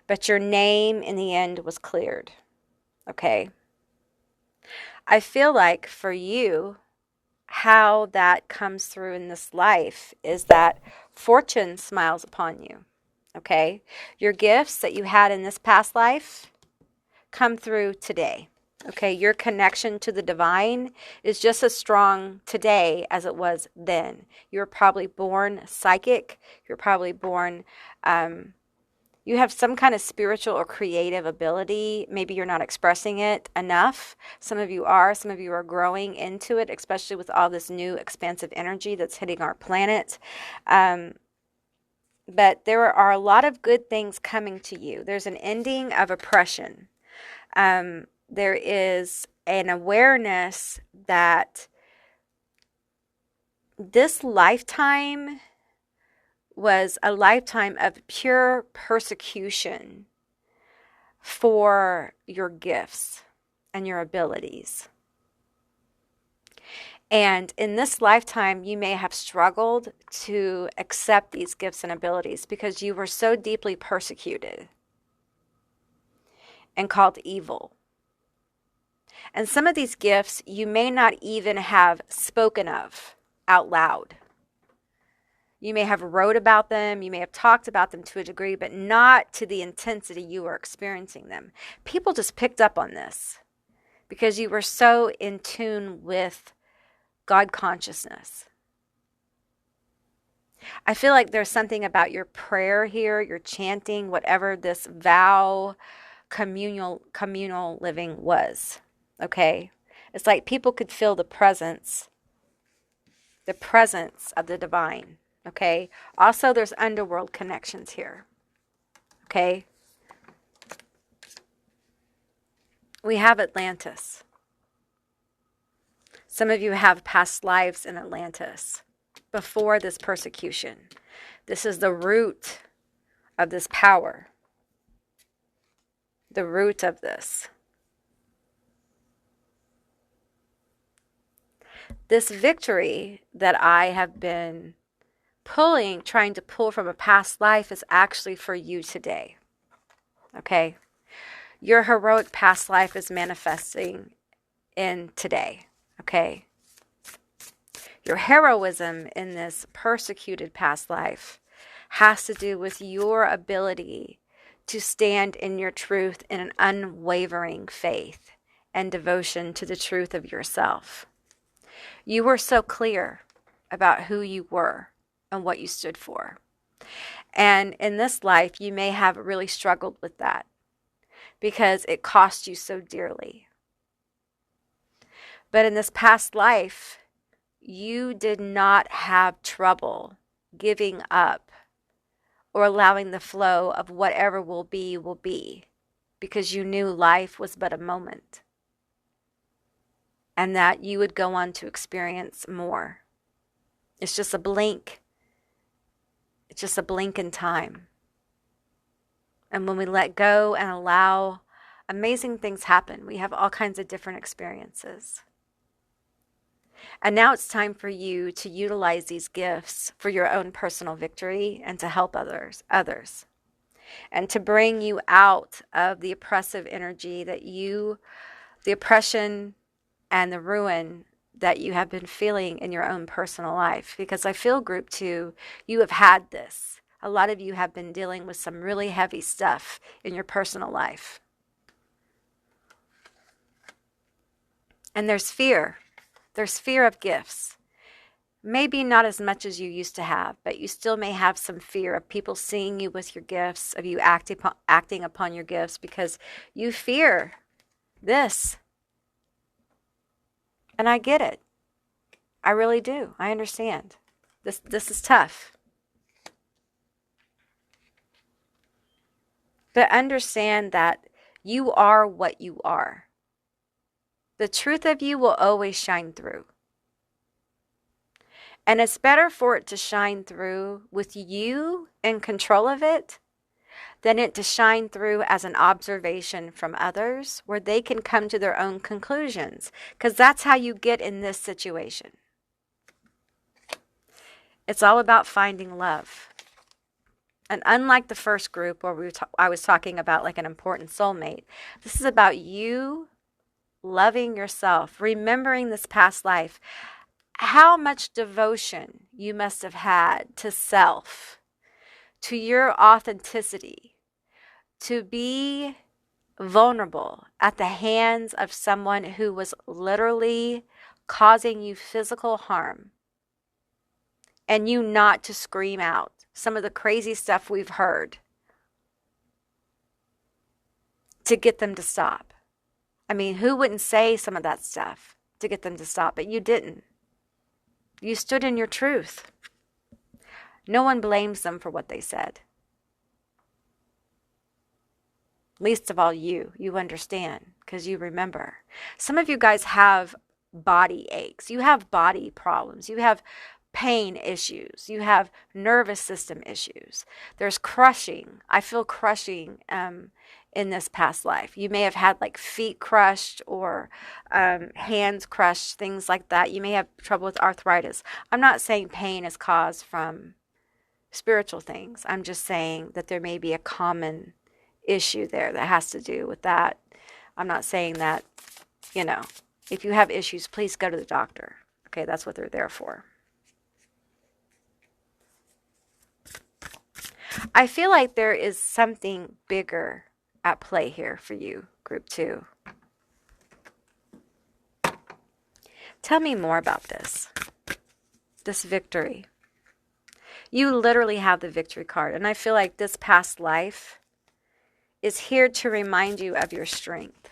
But your name in the end was cleared. Okay? I feel like for you, how that comes through in this life is that fortune smiles upon you. Okay? Your gifts that you had in this past life come through today. Okay, your connection to the divine is just as strong today as it was then. You were probably born psychic. You're probably born You have some kind of spiritual or creative ability. Maybe you're not expressing it enough. Some of you are. Some of you are growing into it, especially with all this new expansive energy that's hitting our planet. But there are a lot of good things coming to you. There's an ending of oppression. There is an awareness that this lifetime was a lifetime of pure persecution for your gifts and your abilities. And in this lifetime, you may have struggled to accept these gifts and abilities because you were so deeply persecuted and called evil. And some of these gifts you may not even have spoken of out loud. You may have wrote about them, you may have talked about them to a degree, but not to the intensity you were experiencing them. People just picked up on this because you were so in tune with God consciousness. I feel like there's something about your prayer here, your chanting, whatever this vow communal living was. Okay? It's like people could feel the presence of the divine. Okay? Also, there's underworld connections here. Okay? We have Atlantis. Some of you have past lives in Atlantis before this persecution. This is the root of this power. The root of this. This victory that I have been trying to pull from a past life is actually for you today. Okay? Your heroic past life is manifesting in today. Okay? Your heroism in this persecuted past life has to do with your ability to stand in your truth in an unwavering faith and devotion to the truth of yourself. You were so clear about who you were and what you stood for. And in this life, you may have really struggled with that because it cost you so dearly. But in this past life, you did not have trouble giving up or allowing the flow of whatever will be, because you knew life was but a moment and that you would go on to experience more. It's just a blink. It's just a blink in time. And when we let go and allow, amazing things happen. We have all kinds of different experiences. And now it's time for you to utilize these gifts for your own personal victory and to help others, and to bring you out of the oppressive energy the oppression and the ruin that you have been feeling in your own personal life. Because I feel, group 2, you have had this. A lot of you have been dealing with some really heavy stuff in your personal life. And there's fear. There's fear of gifts. Maybe not as much as you used to have, but you still may have some fear of people seeing you with your gifts, of you acting upon your gifts, because you fear this. And I get it. I really do. I understand. This is tough. But understand that you are what you are. The truth of you will always shine through. And it's better for it to shine through with you in control of it than it to shine through as an observation from others where they can come to their own conclusions. Because that's how you get in this situation. It's all about finding love. And unlike the first group where I was talking about like an important soulmate, this is about you loving yourself, remembering this past life, how much devotion you must have had to self, to your authenticity, to be vulnerable at the hands of someone who was literally causing you physical harm, and you not to scream out some of the crazy stuff we've heard to get them to stop. I mean, who wouldn't say some of that stuff to get them to stop? But you didn't. You stood in your truth. No one blames them for what they said. Least of all you. You understand because you remember. Some of you guys have body aches. You have body problems. You have pain issues. You have nervous system issues. There's crushing. I feel crushing in this past life. You may have had like feet crushed or hands crushed, things like that. You may have trouble with arthritis. I'm not saying pain is caused from spiritual things. I'm just saying that there may be a common issue there that has to do with that. I'm not saying that, you know, if you have issues, please go to the doctor. Okay, that's what they're there for. I feel like there is something bigger at play here for you, group 2. Tell me more about this victory. You literally have the victory card, and I feel like this past life is here to remind you of your strength.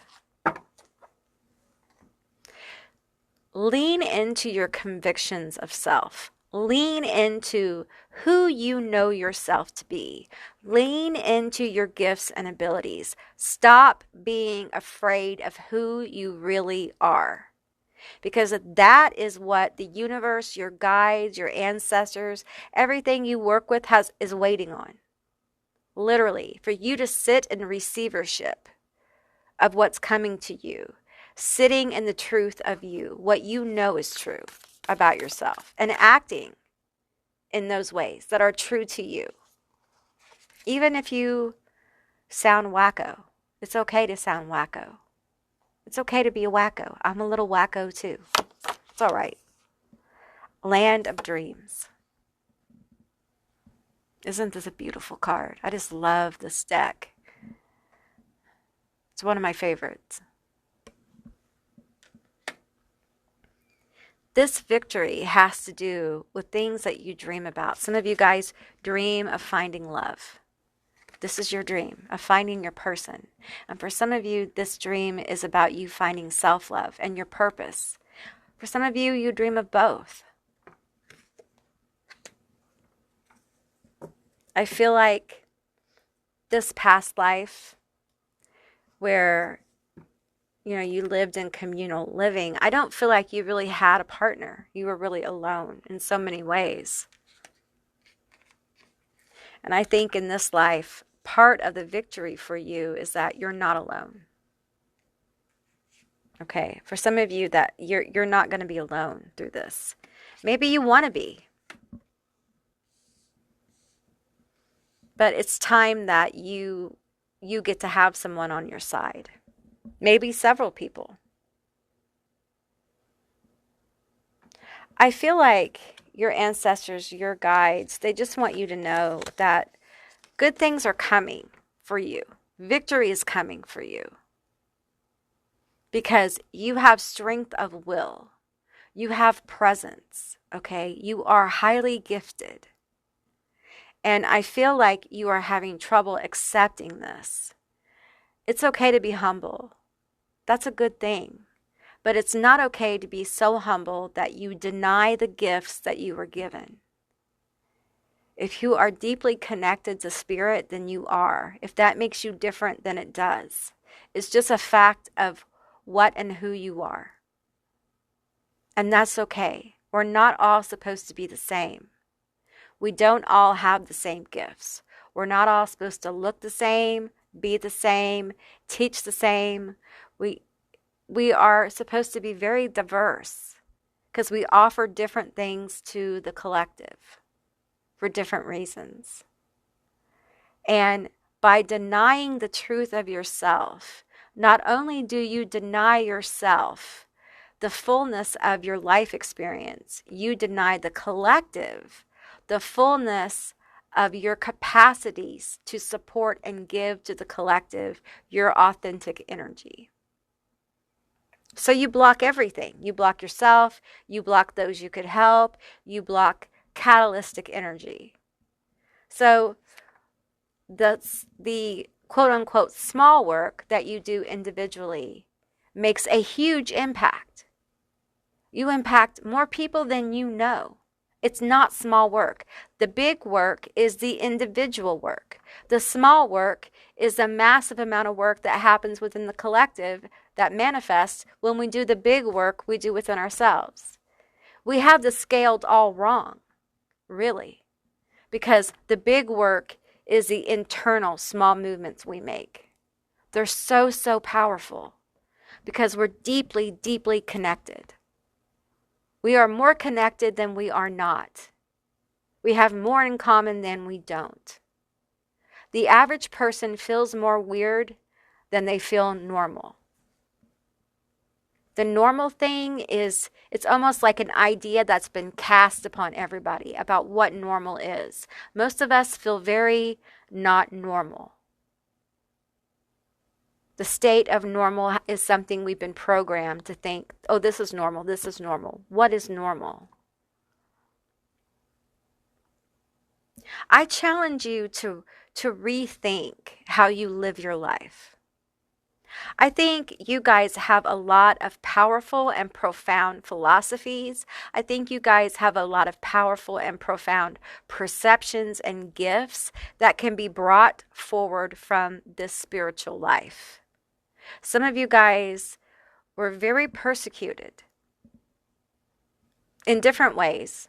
Lean into your convictions of self. Lean into who you know yourself to be. Lean into your gifts and abilities. Stop being afraid of who you really are. Because that is what the universe, your guides, your ancestors, everything you work with is waiting on. Literally, for you to sit in receivership of what's coming to you. Sitting in the truth of you, what you know is true about yourself, and acting in those ways that are true to you. Even if you sound wacko, it's okay to sound wacko. It's okay to be a wacko. I'm a little wacko too. It's all right. Land of Dreams. Isn't this a beautiful card? I just love this deck. It's one of my favorites. This victory has to do with things that you dream about. Some of you guys dream of finding love. This is your dream of finding your person. And for some of you, this dream is about you finding self-love and your purpose. For some of you, you dream of both. I feel like this past life where you lived in communal living, I don't feel like you really had a partner. You were really alone in so many ways. And I think in this life, part of the victory for you is that you're not alone. Okay, for some of you that you're not going to be alone through this. Maybe you want to be. But it's time that you get to have someone on your side. Maybe several people. I feel like your ancestors, your guides, they just want you to know that good things are coming for you. Victory is coming for you. Because you have strength of will. You have presence, okay? You are highly gifted. And I feel like you are having trouble accepting this. It's okay to be humble. That's a good thing. But it's not okay to be so humble that you deny the gifts that you were given. If you are deeply connected to spirit, then you are. If that makes you different, then it does. It's just a fact of what and who you are. And that's okay. We're not all supposed to be the same. We don't all have the same gifts. We're not all supposed to look the same, be the same, teach the same. We are supposed to be very diverse because we offer different things to the collective for different reasons. And by denying the truth of yourself, not only do you deny yourself the fullness of your life experience, you deny the collective the fullness of your capacities to support and give to the collective your authentic energy. So you block everything. You block yourself, you block those you could help, you block catalytic energy. So the quote unquote small work that you do individually makes a huge impact. You impact more people than you know. It's not small work. The big work is the individual work. The small work is the massive amount of work that happens within the collective that manifests when we do the big work we do within ourselves. We have this scaled all wrong, really, because the big work is the internal small movements we make. They're so, so powerful because we're deeply, deeply connected. We are more connected than we are not. We have more in common than we don't. The average person feels more weird than they feel normal. The normal thing is, it's almost like an idea that's been cast upon everybody about what normal is. Most of us feel very not normal. The state of normal is something we've been programmed to think, oh, this is normal, this is normal. What is normal? I challenge you to rethink how you live your life. I think you guys have a lot of powerful and profound philosophies. I think you guys have a lot of powerful and profound perceptions and gifts that can be brought forward from this spiritual life. Some of you guys were very persecuted in different ways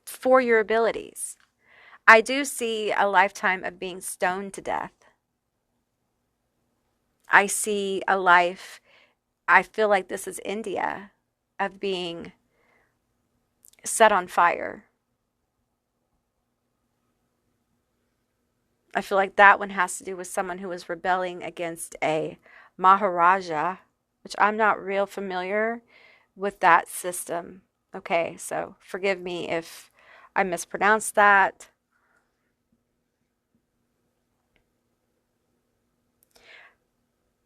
for your abilities. I do see a lifetime of being stoned to death. I see a life, I feel like this is India, of being set on fire. I feel like that one has to do with someone who was rebelling against a Maharaja, which I'm not real familiar with that system. Okay, so forgive me if I mispronounced that.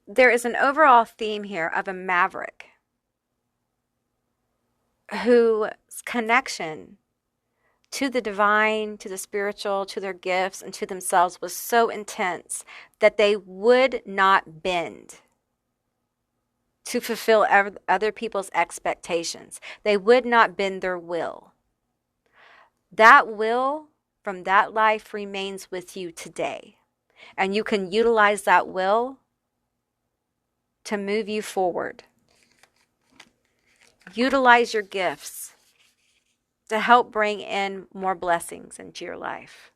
There is an overall theme here of a maverick whose connection to the divine, to the spiritual, to their gifts, and to themselves was so intense that they would not bend to fulfill other people's expectations. They would not bend their will. That will from that life remains with you today. And you can utilize that will to move you forward. Utilize your gifts to help bring in more blessings into your life,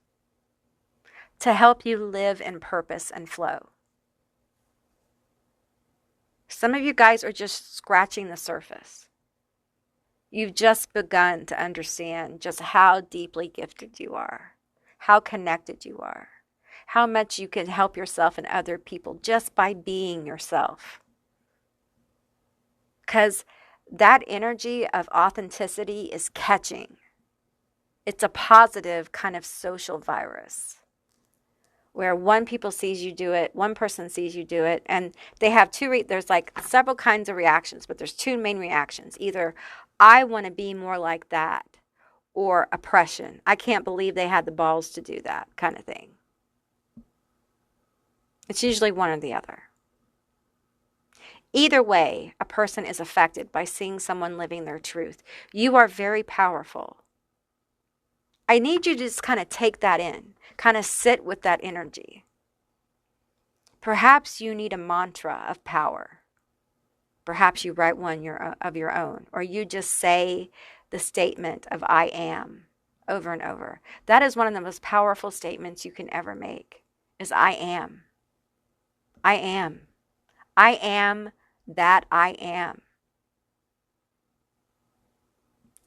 to help you live in purpose and flow. Some of you guys are just scratching the surface. You've just begun to understand just how deeply gifted you are, how connected you are, how much you can help yourself and other people just by being yourself. Because that energy of authenticity is catching. It's a positive kind of social virus where one person sees you do it, and they have there's like several kinds of reactions, but there's two main reactions. Either I want to be more like that, or oppression. I can't believe they had the balls to do that kind of thing. It's usually one or the other. Either way, a person is affected by seeing someone living their truth. You are very powerful. I need you to just kind of take that in, kind of sit with that energy. Perhaps you need a mantra of power. Perhaps you write one of your own, or you just say the statement of I am over and over. That is one of the most powerful statements you can ever make, is I am. I am. I am that I am.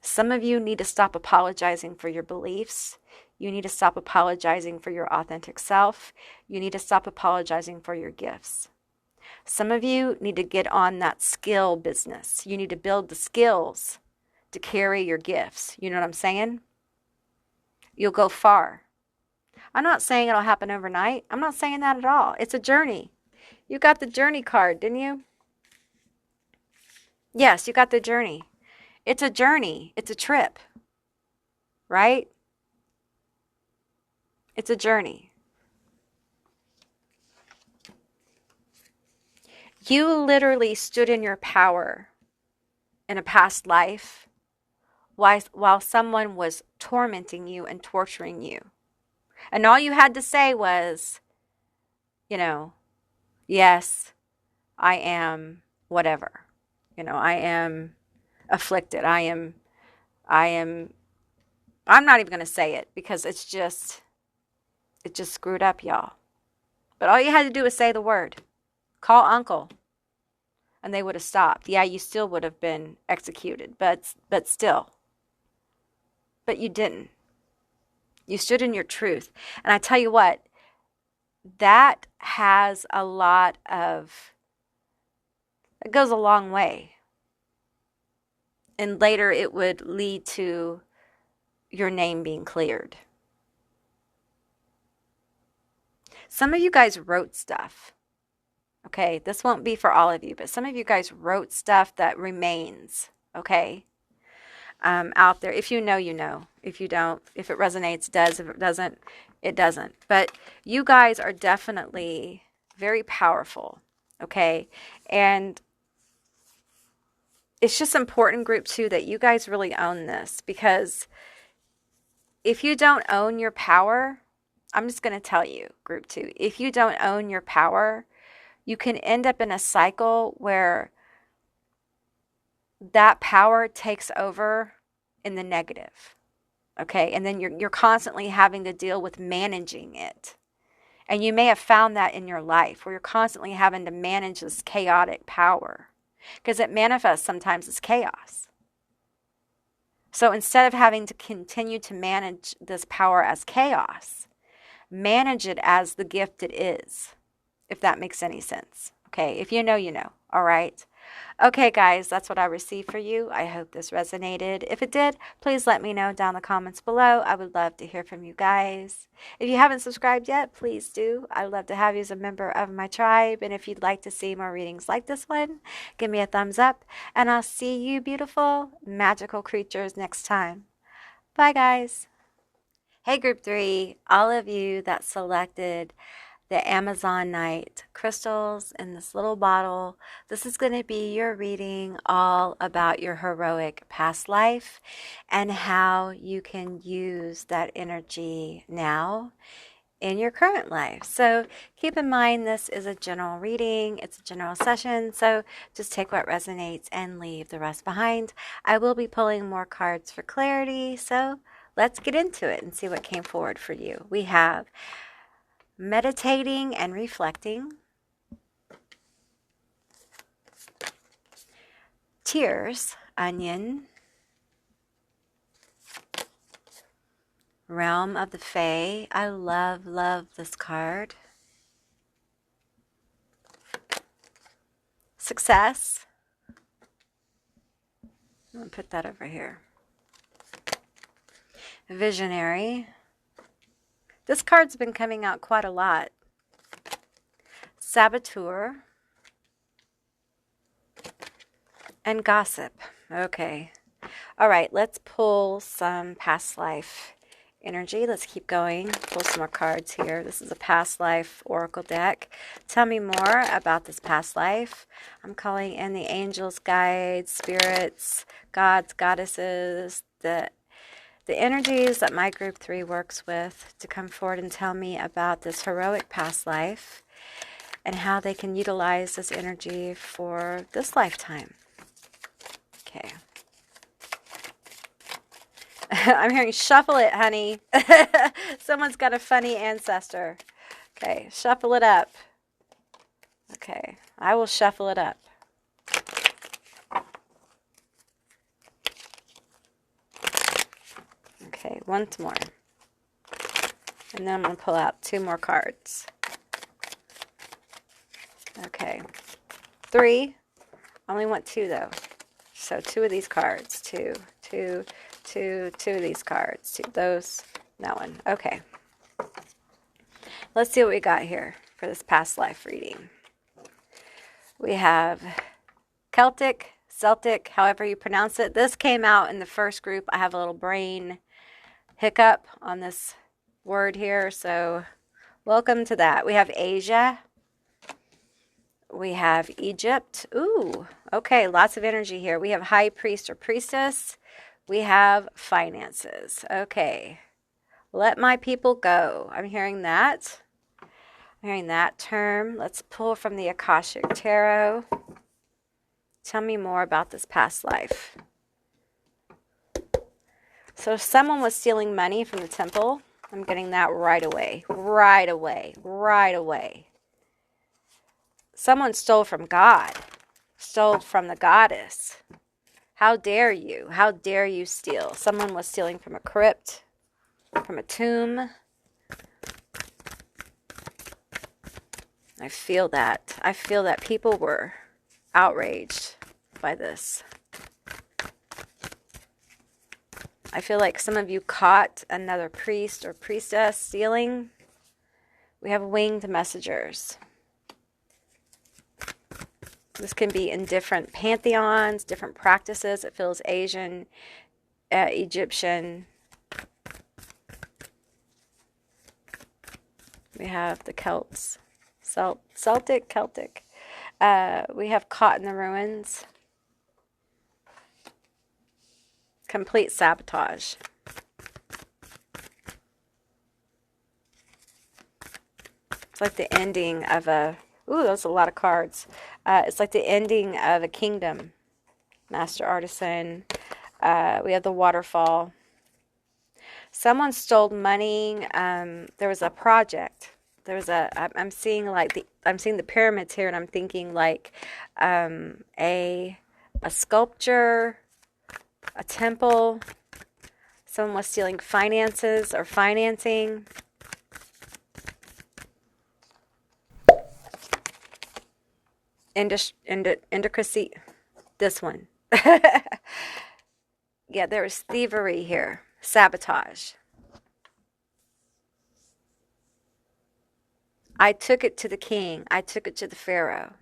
Some of you need to stop apologizing for your beliefs. You need to stop apologizing for your authentic self. You need to stop apologizing for your gifts. Some of you need to get on that skill business. You need to build the skills to carry your gifts. You know what I'm saying? You'll go far. I'm not saying it'll happen overnight. I'm not saying that at all. It's a journey. You got the journey card, didn't you? Yes, you got the journey. It's a journey. It's a trip, right? It's a journey. You literally stood in your power in a past life while someone was tormenting you and torturing you. And all you had to say was, yes, I am whatever. I am afflicted. I'm not even going to say it because it just screwed up, y'all. But all you had to do was say the word. Call uncle. And they would have stopped. Yeah, you still would have been executed, but still. But you didn't. You stood in your truth. And I tell you what, that has it goes a long way. And later it would lead to your name being cleared. Some of you guys wrote stuff. Okay, this won't be for all of you, but some of you guys wrote stuff that remains, okay, out there. If you know, you know. If you don't, if it resonates, it does. If it doesn't, it doesn't. But you guys are definitely very powerful, okay? And it's just important, group 2, that you guys really own this, because if you don't own your power, I'm just going to tell you, group 2, if you don't own your power, you can end up in a cycle where that power takes over in the negative, okay? And then you're constantly having to deal with managing it. And you may have found that in your life where you're constantly having to manage this chaotic power because it manifests sometimes as chaos. So instead of having to continue to manage this power as chaos, manage it as the gift it is. If that makes any sense. Okay, if you know, you know. All right. Okay, guys, that's what I received for you. I hope this resonated. If it did, please let me know down in the comments below. I would love to hear from you guys. If you haven't subscribed yet, please do. I'd love to have you as a member of my tribe. And if you'd like to see more readings like this one, give me a thumbs up. And I'll see you beautiful, magical creatures next time. Bye, guys. Hey, group 3, all of you that selected the Amazonite crystals in this little bottle. This is going to be your reading all about your heroic past life and how you can use that energy now in your current life. So keep in mind, this is a general reading. It's a general session. So just take what resonates and leave the rest behind. I will be pulling more cards for clarity. So let's get into it and see what came forward for you. We have meditating and reflecting, tears, onion, realm of the Fae. I love this card. Success. I'm going to put that over here. Visionary. This card's been coming out quite a lot. Saboteur. And gossip. Okay. All right, let's pull some past life energy. Let's keep going. Pull some more cards here. This is a past life oracle deck. Tell me more about this past life. I'm calling in the angels, guides, spirits, gods, goddesses, the energies that my group 3 works with to come forward and tell me about this heroic past life and how they can utilize this energy for this lifetime. Okay. I'm hearing shuffle it, honey. Someone's got a funny ancestor. Okay, shuffle it up. Okay, I will shuffle it up. Okay, once more. And then I'm going to pull out 2 more cards. Okay. 3. I only want 2 though. So 2 of these cards. 2 of these cards. 2 those. That one. Okay. Let's see what we got here for this past life reading. We have Celtic, however you pronounce it. This came out in the first group. I have a little brain hiccup on this word here, so welcome to that. We have Asia. We have Egypt. Ooh, okay, lots of energy here. We have high priest or priestess. We have finances. Okay, let my people go. I'm hearing that. I'm hearing that term. Let's pull from the Akashic Tarot. Tell me more about this past life. So someone was stealing money from the temple. I'm getting that right away. Right away. Right away. Someone stole from God. Stole from the goddess. How dare you? How dare you steal? Someone was stealing from a crypt, from a tomb. I feel that. I feel that people were outraged by this. I feel like some of you caught another priest or priestess stealing. We have winged messengers. This can be in different pantheons, different practices. It feels Asian, Egyptian. We have the Celts. Celtic. We have caught in the ruins. Complete sabotage. It's like the ending of a... Ooh, those are a lot of cards. It's like the ending of a kingdom. Master Artisan. We have the waterfall. Someone stole money. There was a project. There was a... I'm seeing the pyramids here, and I'm thinking like a sculpture, a temple. Someone was stealing finances or financing. Intricacy. This one. Yeah, there was thievery here. Sabotage. I took it to the king. I took it to the pharaoh.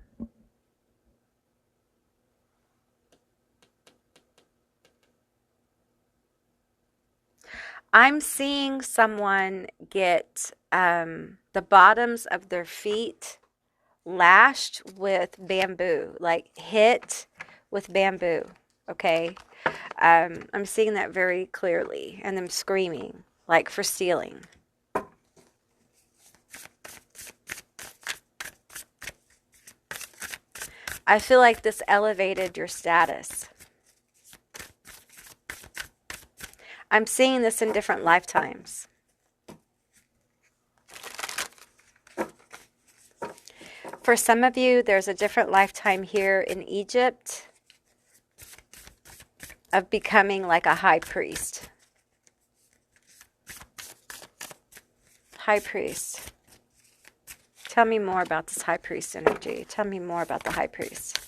I'm seeing someone get the bottoms of their feet lashed with bamboo, like hit with bamboo, okay? I'm seeing that very clearly, and them screaming, like for stealing. I feel like this elevated your status. I'm seeing this in different lifetimes. For some of you, there's a different lifetime here in Egypt of becoming like a high priest. High priest. Tell me more about this high priest energy. Tell me more about the high priest.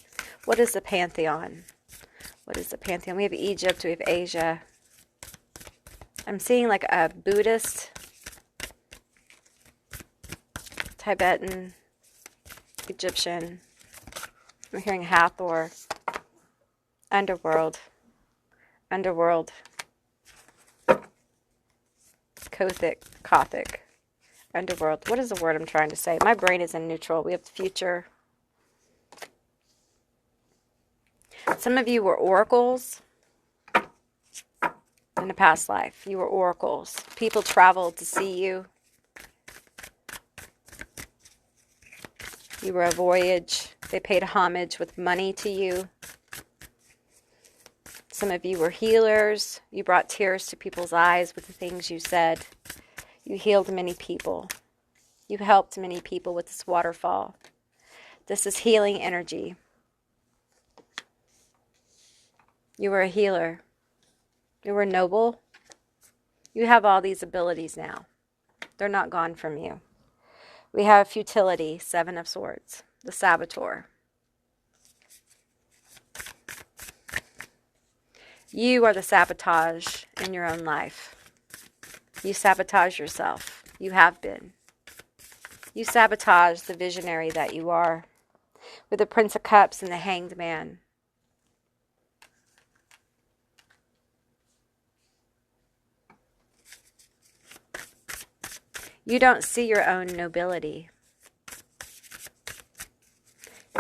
What is the pantheon? What is the pantheon? We have Egypt, we have Asia. I'm seeing like a Buddhist, Tibetan, Egyptian. I'm hearing Hathor, underworld, Gothic, underworld. What is the word I'm trying to say? My brain is in neutral. We have the future. Some of you were oracles in a past life. You were oracles. People traveled to see you. You were a voyage. They paid homage with money to you. Some of you were healers. You brought tears to people's eyes with the things you said. You healed many people. You helped many people with this waterfall. This is healing energy. You were a healer. You were noble. You have all these abilities now. They're not gone from you. We have futility, Seven of Swords, the saboteur. You are the sabotage in your own life. You sabotage yourself. You have been. You sabotage the visionary that you are. With the Prince of Cups and the Hanged Man. You don't see your own nobility.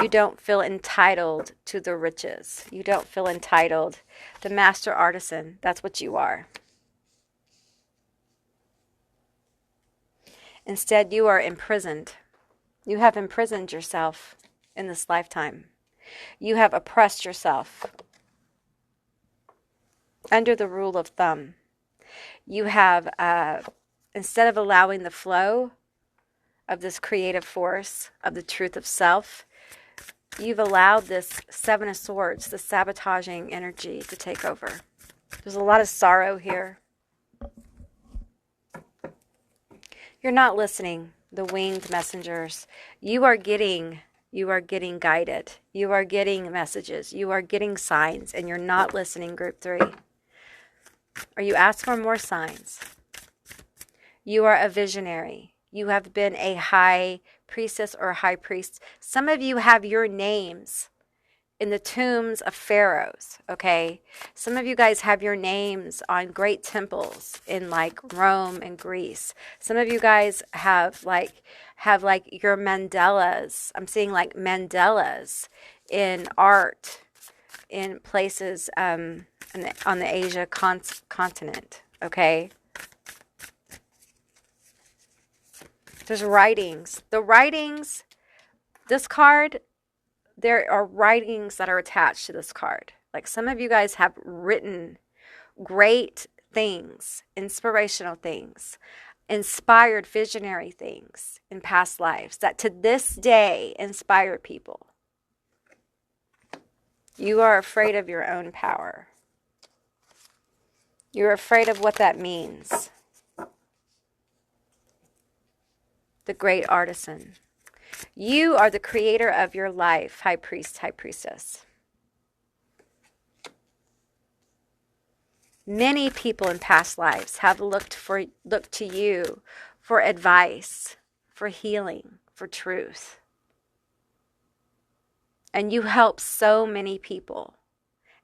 You don't feel entitled to the riches. You don't feel entitled. The master artisan, that's what you are. Instead, you are imprisoned. You have imprisoned yourself in this lifetime. You have oppressed yourself under the rule of thumb. You have, instead of allowing the flow of this creative force, of the truth of self, you've allowed this Seven of Swords, the sabotaging energy, to take over. There's a lot of sorrow here. You're not listening, the winged messengers. You are getting guided. You are getting messages. You are getting signs, and you're not listening, group 3. Or you ask for more signs. You are a visionary. You have been a high priestess or high priest. Some of you have your names in the tombs of pharaohs, okay? Some of you guys have your names on great temples in like Rome and Greece. Some of you guys have like your Mandelas. I'm seeing like Mandelas in art in places on the Asia continent, okay? There's writings. The writings, this card, there are writings that are attached to this card. Like some of you guys have written great things, inspirational things, inspired visionary things in past lives that to this day inspire people. You are afraid of your own power. You're afraid of what that means. The great artisan. You are the creator of your life, high priest, high priestess. Many people in past lives have looked to you for advice, for healing, for truth. And you help so many people.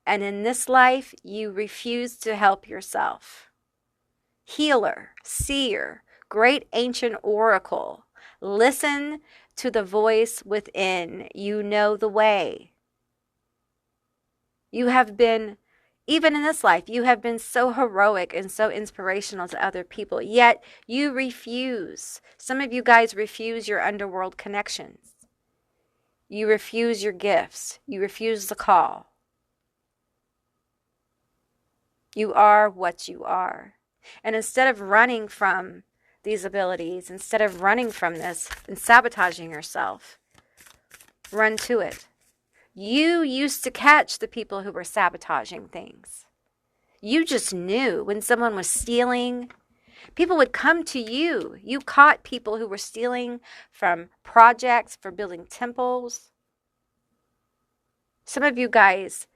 And in this life, you refuse to help yourself. Healer, seer, great ancient oracle. Listen to the voice within. You know the way. You have been, even in this life, you have been so heroic and so inspirational to other people, yet you refuse. Some of you guys refuse your underworld connections. You refuse your gifts. You refuse the call. You are what you are. And instead of running from these abilities, instead of running from this and sabotaging yourself, run to it. You used to catch the people who were sabotaging things. You just knew when someone was stealing. People would come to you. You caught people who were stealing from projects for building temples. Some of you guys,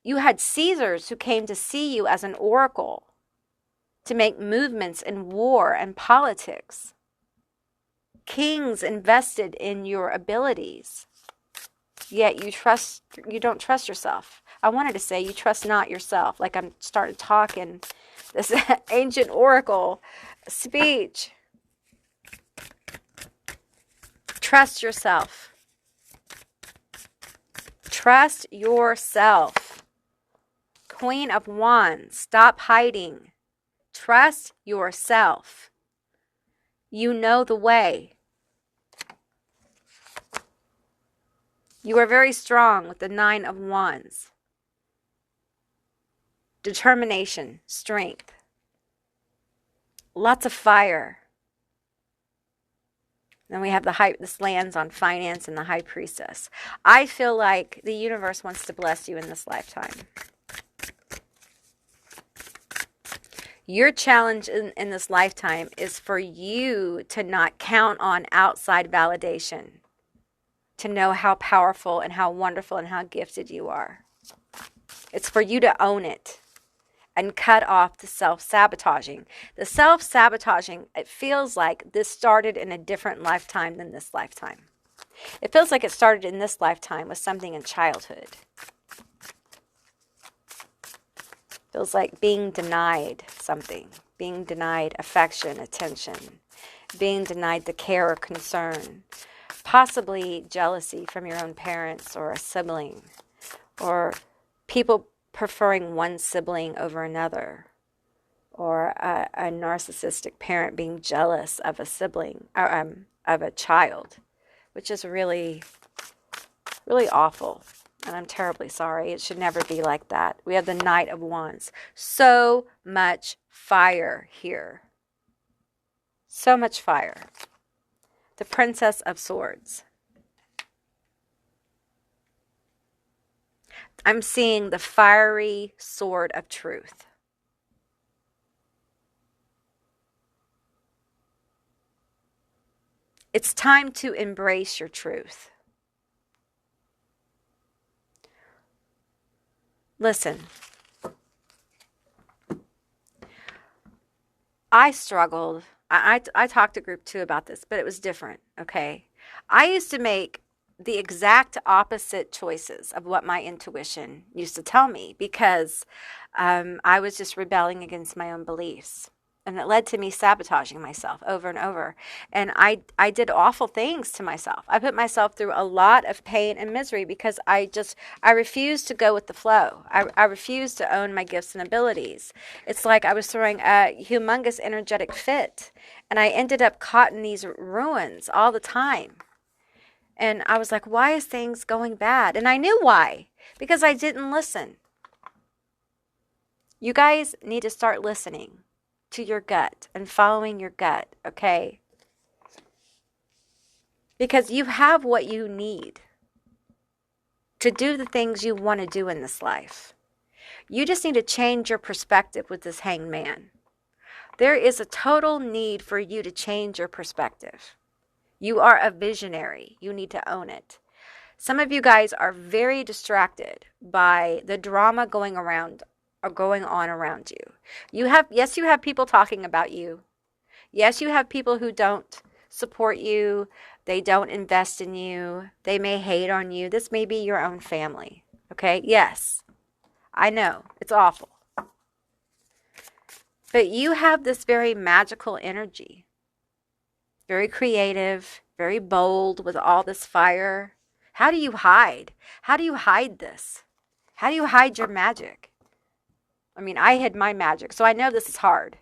you had Caesars who came to see you as an oracle to make movements in war and politics. Kings invested in your abilities, yet you don't trust yourself. I wanted to say you trust not yourself, like I'm starting talking this ancient oracle speech. Trust yourself. Trust yourself. Queen of Wands, stop hiding. Trust yourself. You know the way. You are very strong with the Nine of Wands. Determination, strength. Lots of fire. Then we have this lands on finance and the High Priestess. I feel like the universe wants to bless you in this lifetime. Your challenge in this lifetime is for you to not count on outside validation, to know how powerful and how wonderful and how gifted you are. It's for you to own it and cut off the self-sabotaging. The self-sabotaging, it feels like this started in a different lifetime than this lifetime. It feels like it started in this lifetime with something in childhood. Feels like being denied something, being denied affection, attention. being denied the care or concern, possibly jealousy from your own parents or a sibling, or people preferring one sibling over another, or a narcissistic parent being jealous of a sibling, or of a child, which is really, really awful. And I'm terribly sorry. It should never be like that. We have the Knight of Wands. So much fire here. So much fire. The Princess of Swords. I'm seeing the fiery sword of truth. It's time to embrace your truth. Listen, I struggled. I talked to group 2 about this, but it was different, okay? I used to make the exact opposite choices of what my intuition used to tell me because I was just rebelling against my own beliefs. And it led to me sabotaging myself over and over. And I did awful things to myself. I put myself through a lot of pain and misery because I refused to go with the flow. I refused to own my gifts and abilities. It's like I was throwing a humongous energetic fit. And I ended up caught in these ruins all the time. And I was like, why is things going bad? And I knew why. Because I didn't listen. You guys need to start listening to your gut and following your gut, okay? Because you have what you need to do the things you want to do in this life. You just need to change your perspective with this Hanged Man. There is a total need for you to change your perspective. You are a visionary. You need to own it. Some of you guys are very distracted by the drama going on around you. You have people talking about you. Yes, you have people who don't support you. They don't invest in you. They may hate on you. This may be your own family. Okay? Yes. I know. It's awful. But you have this very magical energy. Very creative, very bold with all this fire. How do you hide? How do you hide this? How do you hide your magic? I mean, I hid my magic, so I know this is hard.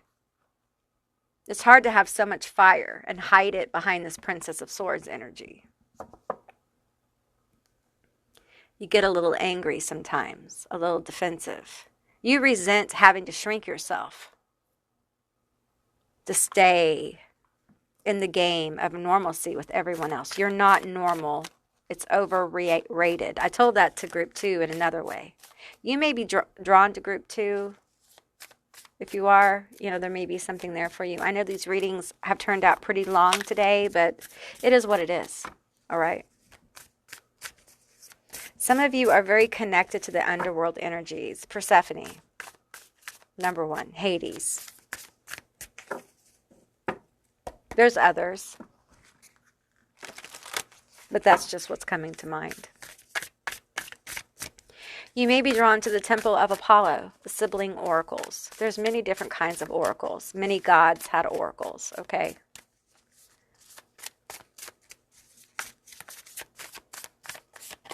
It's hard to have so much fire and hide it behind this Princess of Swords energy. You get a little angry sometimes, a little defensive. You resent having to shrink yourself to stay in the game of normalcy with everyone else. You're not normal. It's overrated. I told that to group 2 in another way. You may be drawn to group 2. If you are, there may be something there for you. I know these readings have turned out pretty long today, but it is what it is. All right? Some of you are very connected to the underworld energies. Persephone, number 1. Hades. There's others, but that's just what's coming to mind. You may be drawn to the temple of Apollo, the sibling oracles. There's many different kinds of oracles. Many gods had oracles, okay?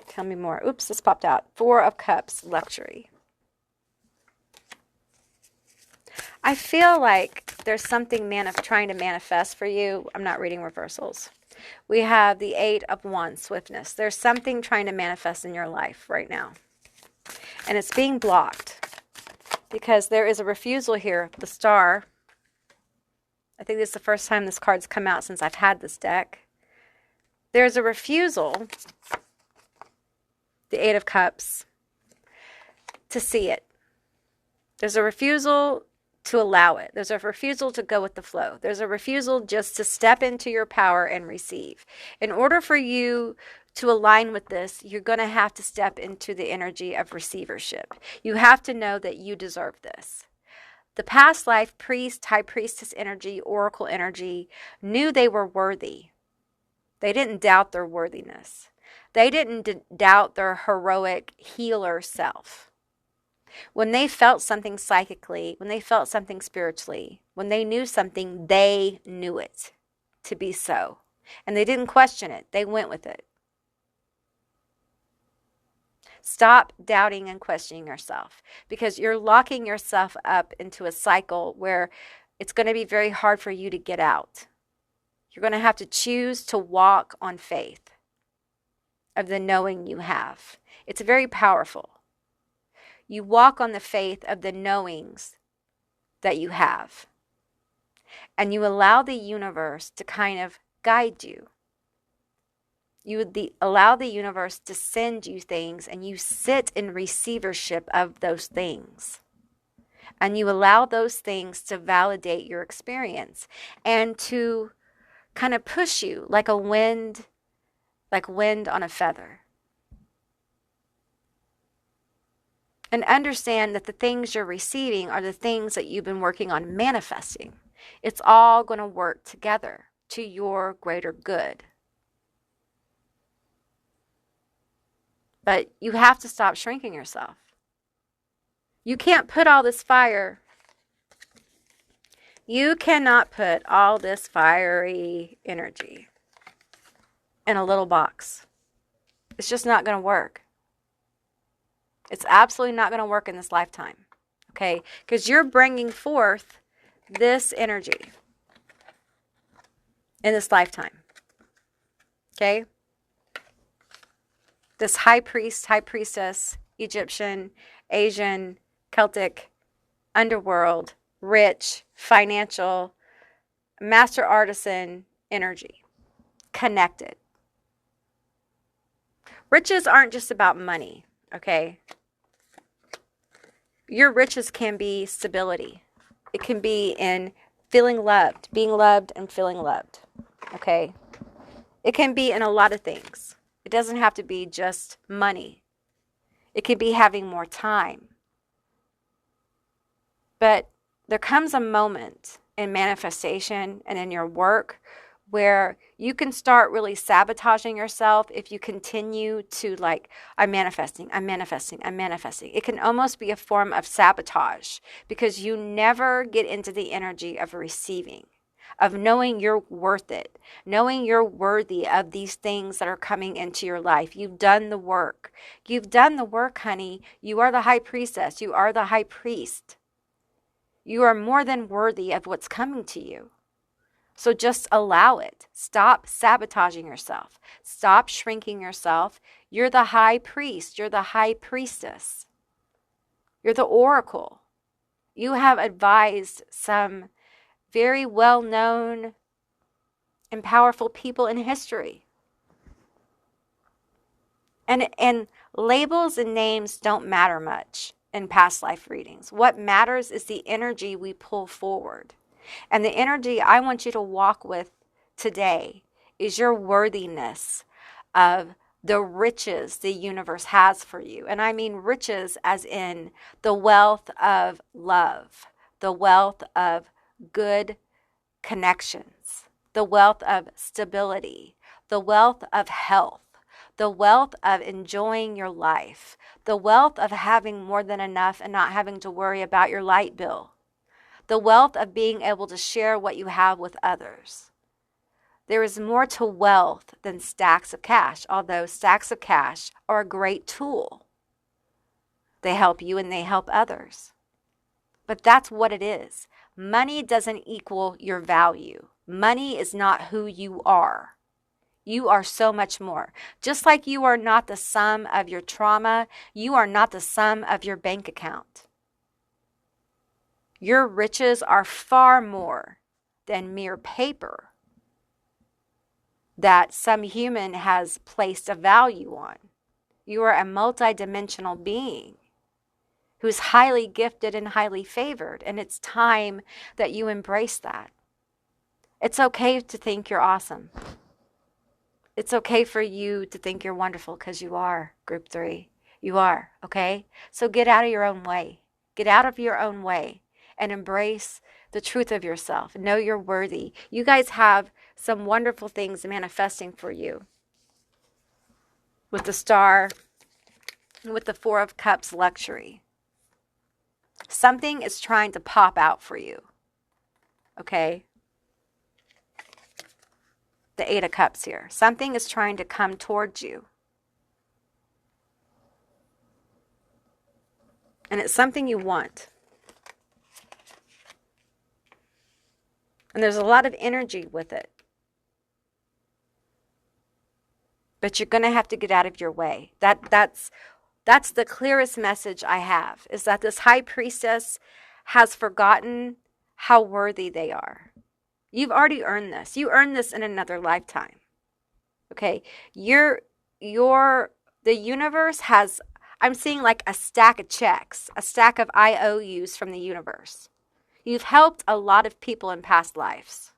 Tell me more. Oops, this popped out. 4 of Cups, luxury. I feel like there's something trying to manifest for you. I'm not reading reversals. We have the 8 of Wands, swiftness. There's something trying to manifest in your life right now. And it's being blocked because there is a refusal here. The Star. I think this is the first time this card's come out since I've had this deck. There's a refusal, the 8 of Cups, to see it. There's a refusal to allow it. There's a refusal to go with the flow. There's a refusal just to step into your power and receive. In order for you to align with this, you're going to have to step into the energy of receivership. You have to know that you deserve this. The past life priest, high priestess energy, oracle energy knew they were worthy. They didn't doubt their worthiness. They didn't doubt their heroic healer self. When they felt something psychically, when they felt something spiritually, when they knew something, they knew it. to be so. And they didn't question it. They went with it. Stop doubting and questioning yourself, because you're locking yourself up into a cycle where it's going to be very hard for you to get out. You're going to have to choose to walk on faith of the knowing you have. It's very powerful. You walk on the faith of the knowings that you have. And you allow the universe to kind of guide you. You would allow the universe to send you things, and you sit in receivership of those things. And you allow those things to validate your experience and to kind of push you like wind on a feather. And understand that the things you're receiving are the things that you've been working on manifesting. It's all going to work together to your greater good. But you have to stop shrinking yourself. You can't put all this fire. You cannot put all this fiery energy in a little box. It's just not going to work. It's absolutely not going to work in this lifetime. Okay? Because you're bringing forth this energy in this lifetime. Okay? This high priest, high priestess, Egyptian, Asian, Celtic, underworld, rich, financial, master artisan energy. Connected. Riches aren't just about money, okay? Your riches can be stability. It can be in feeling loved, being loved and feeling loved, okay? It can be in a lot of things. It doesn't have to be just money. It could be having more time. But there comes a moment in manifestation and in your work where you can start really sabotaging yourself if you continue to I'm manifesting. It can almost be a form of sabotage because you never get into the energy of receiving, of knowing you're worth it, knowing you're worthy of these things that are coming into your life. You've done the work. You've done the work, honey. You are the high priestess. You are the high priest. You are more than worthy of what's coming to you. So just allow it. Stop sabotaging yourself. Stop shrinking yourself. You're the high priest. You're the high priestess. You're the oracle. You have advised some very well-known and powerful people in history. And labels and names don't matter much in past life readings. What matters is the energy we pull forward. And the energy I want you to walk with today is your worthiness of the riches the universe has for you. And I mean riches as in the wealth of love, the wealth of good connections, the wealth of stability, the wealth of health, the wealth of enjoying your life, the wealth of having more than enough and not having to worry about your light bill, the wealth of being able to share what you have with others. There is more to wealth than stacks of cash, although stacks of cash are a great tool. They help you and they help others. But that's what it is. Money doesn't equal your value. Money is not who you are. You are so much more. Just like you are not the sum of your trauma, you are not the sum of your bank account. Your riches are far more than mere paper that some human has placed a value on. You are a multidimensional being who's highly gifted and highly favored, and it's time that you embrace that. It's okay to think you're awesome. It's okay for you to think you're wonderful because you are, Group 3. You are, okay? So get out of your own way. Get out of your own way and embrace the truth of yourself. Know you're worthy. You guys have some wonderful things manifesting for you. With the Star, with the Four of Cups luxury. Something is trying to pop out for you. Okay? The Eight of Cups here. Something is trying to come towards you. And it's something you want. And there's a lot of energy with it. But you're going to have to get out of your way. That's the clearest message I have, is that this high priestess has forgotten how worthy they are. You've already earned this. You earned this in another lifetime. Okay? The universe has, I'm seeing like a stack of checks, a stack of IOUs from the universe. You've helped a lot of people in past lives.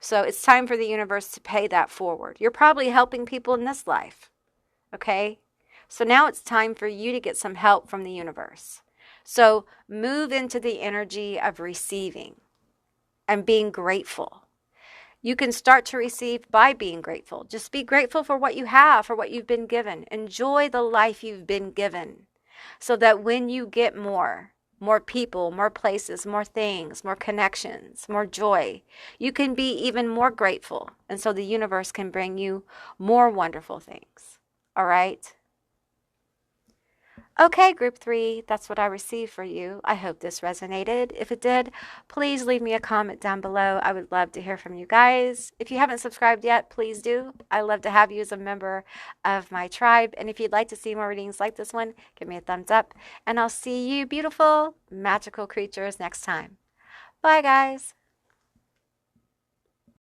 So it's time for the universe to pay that forward. You're probably helping people in this life. Okay? So now it's time for you to get some help from the universe. So move into the energy of receiving and being grateful. You can start to receive by being grateful. Just be grateful for what you have, for what you've been given. Enjoy the life you've been given, so that when you get more people, more places, more things, more connections, more joy, you can be even more grateful. And so the universe can bring you more wonderful things. All right? Okay, group 3, that's what I received for you. I hope this resonated. If it did, please leave me a comment down below. I would love to hear from you guys. If you haven't subscribed yet, please do. I love to have you as a member of my tribe. And if you'd like to see more readings like this one, give me a thumbs up. And I'll see you beautiful, magical creatures next time. Bye, guys.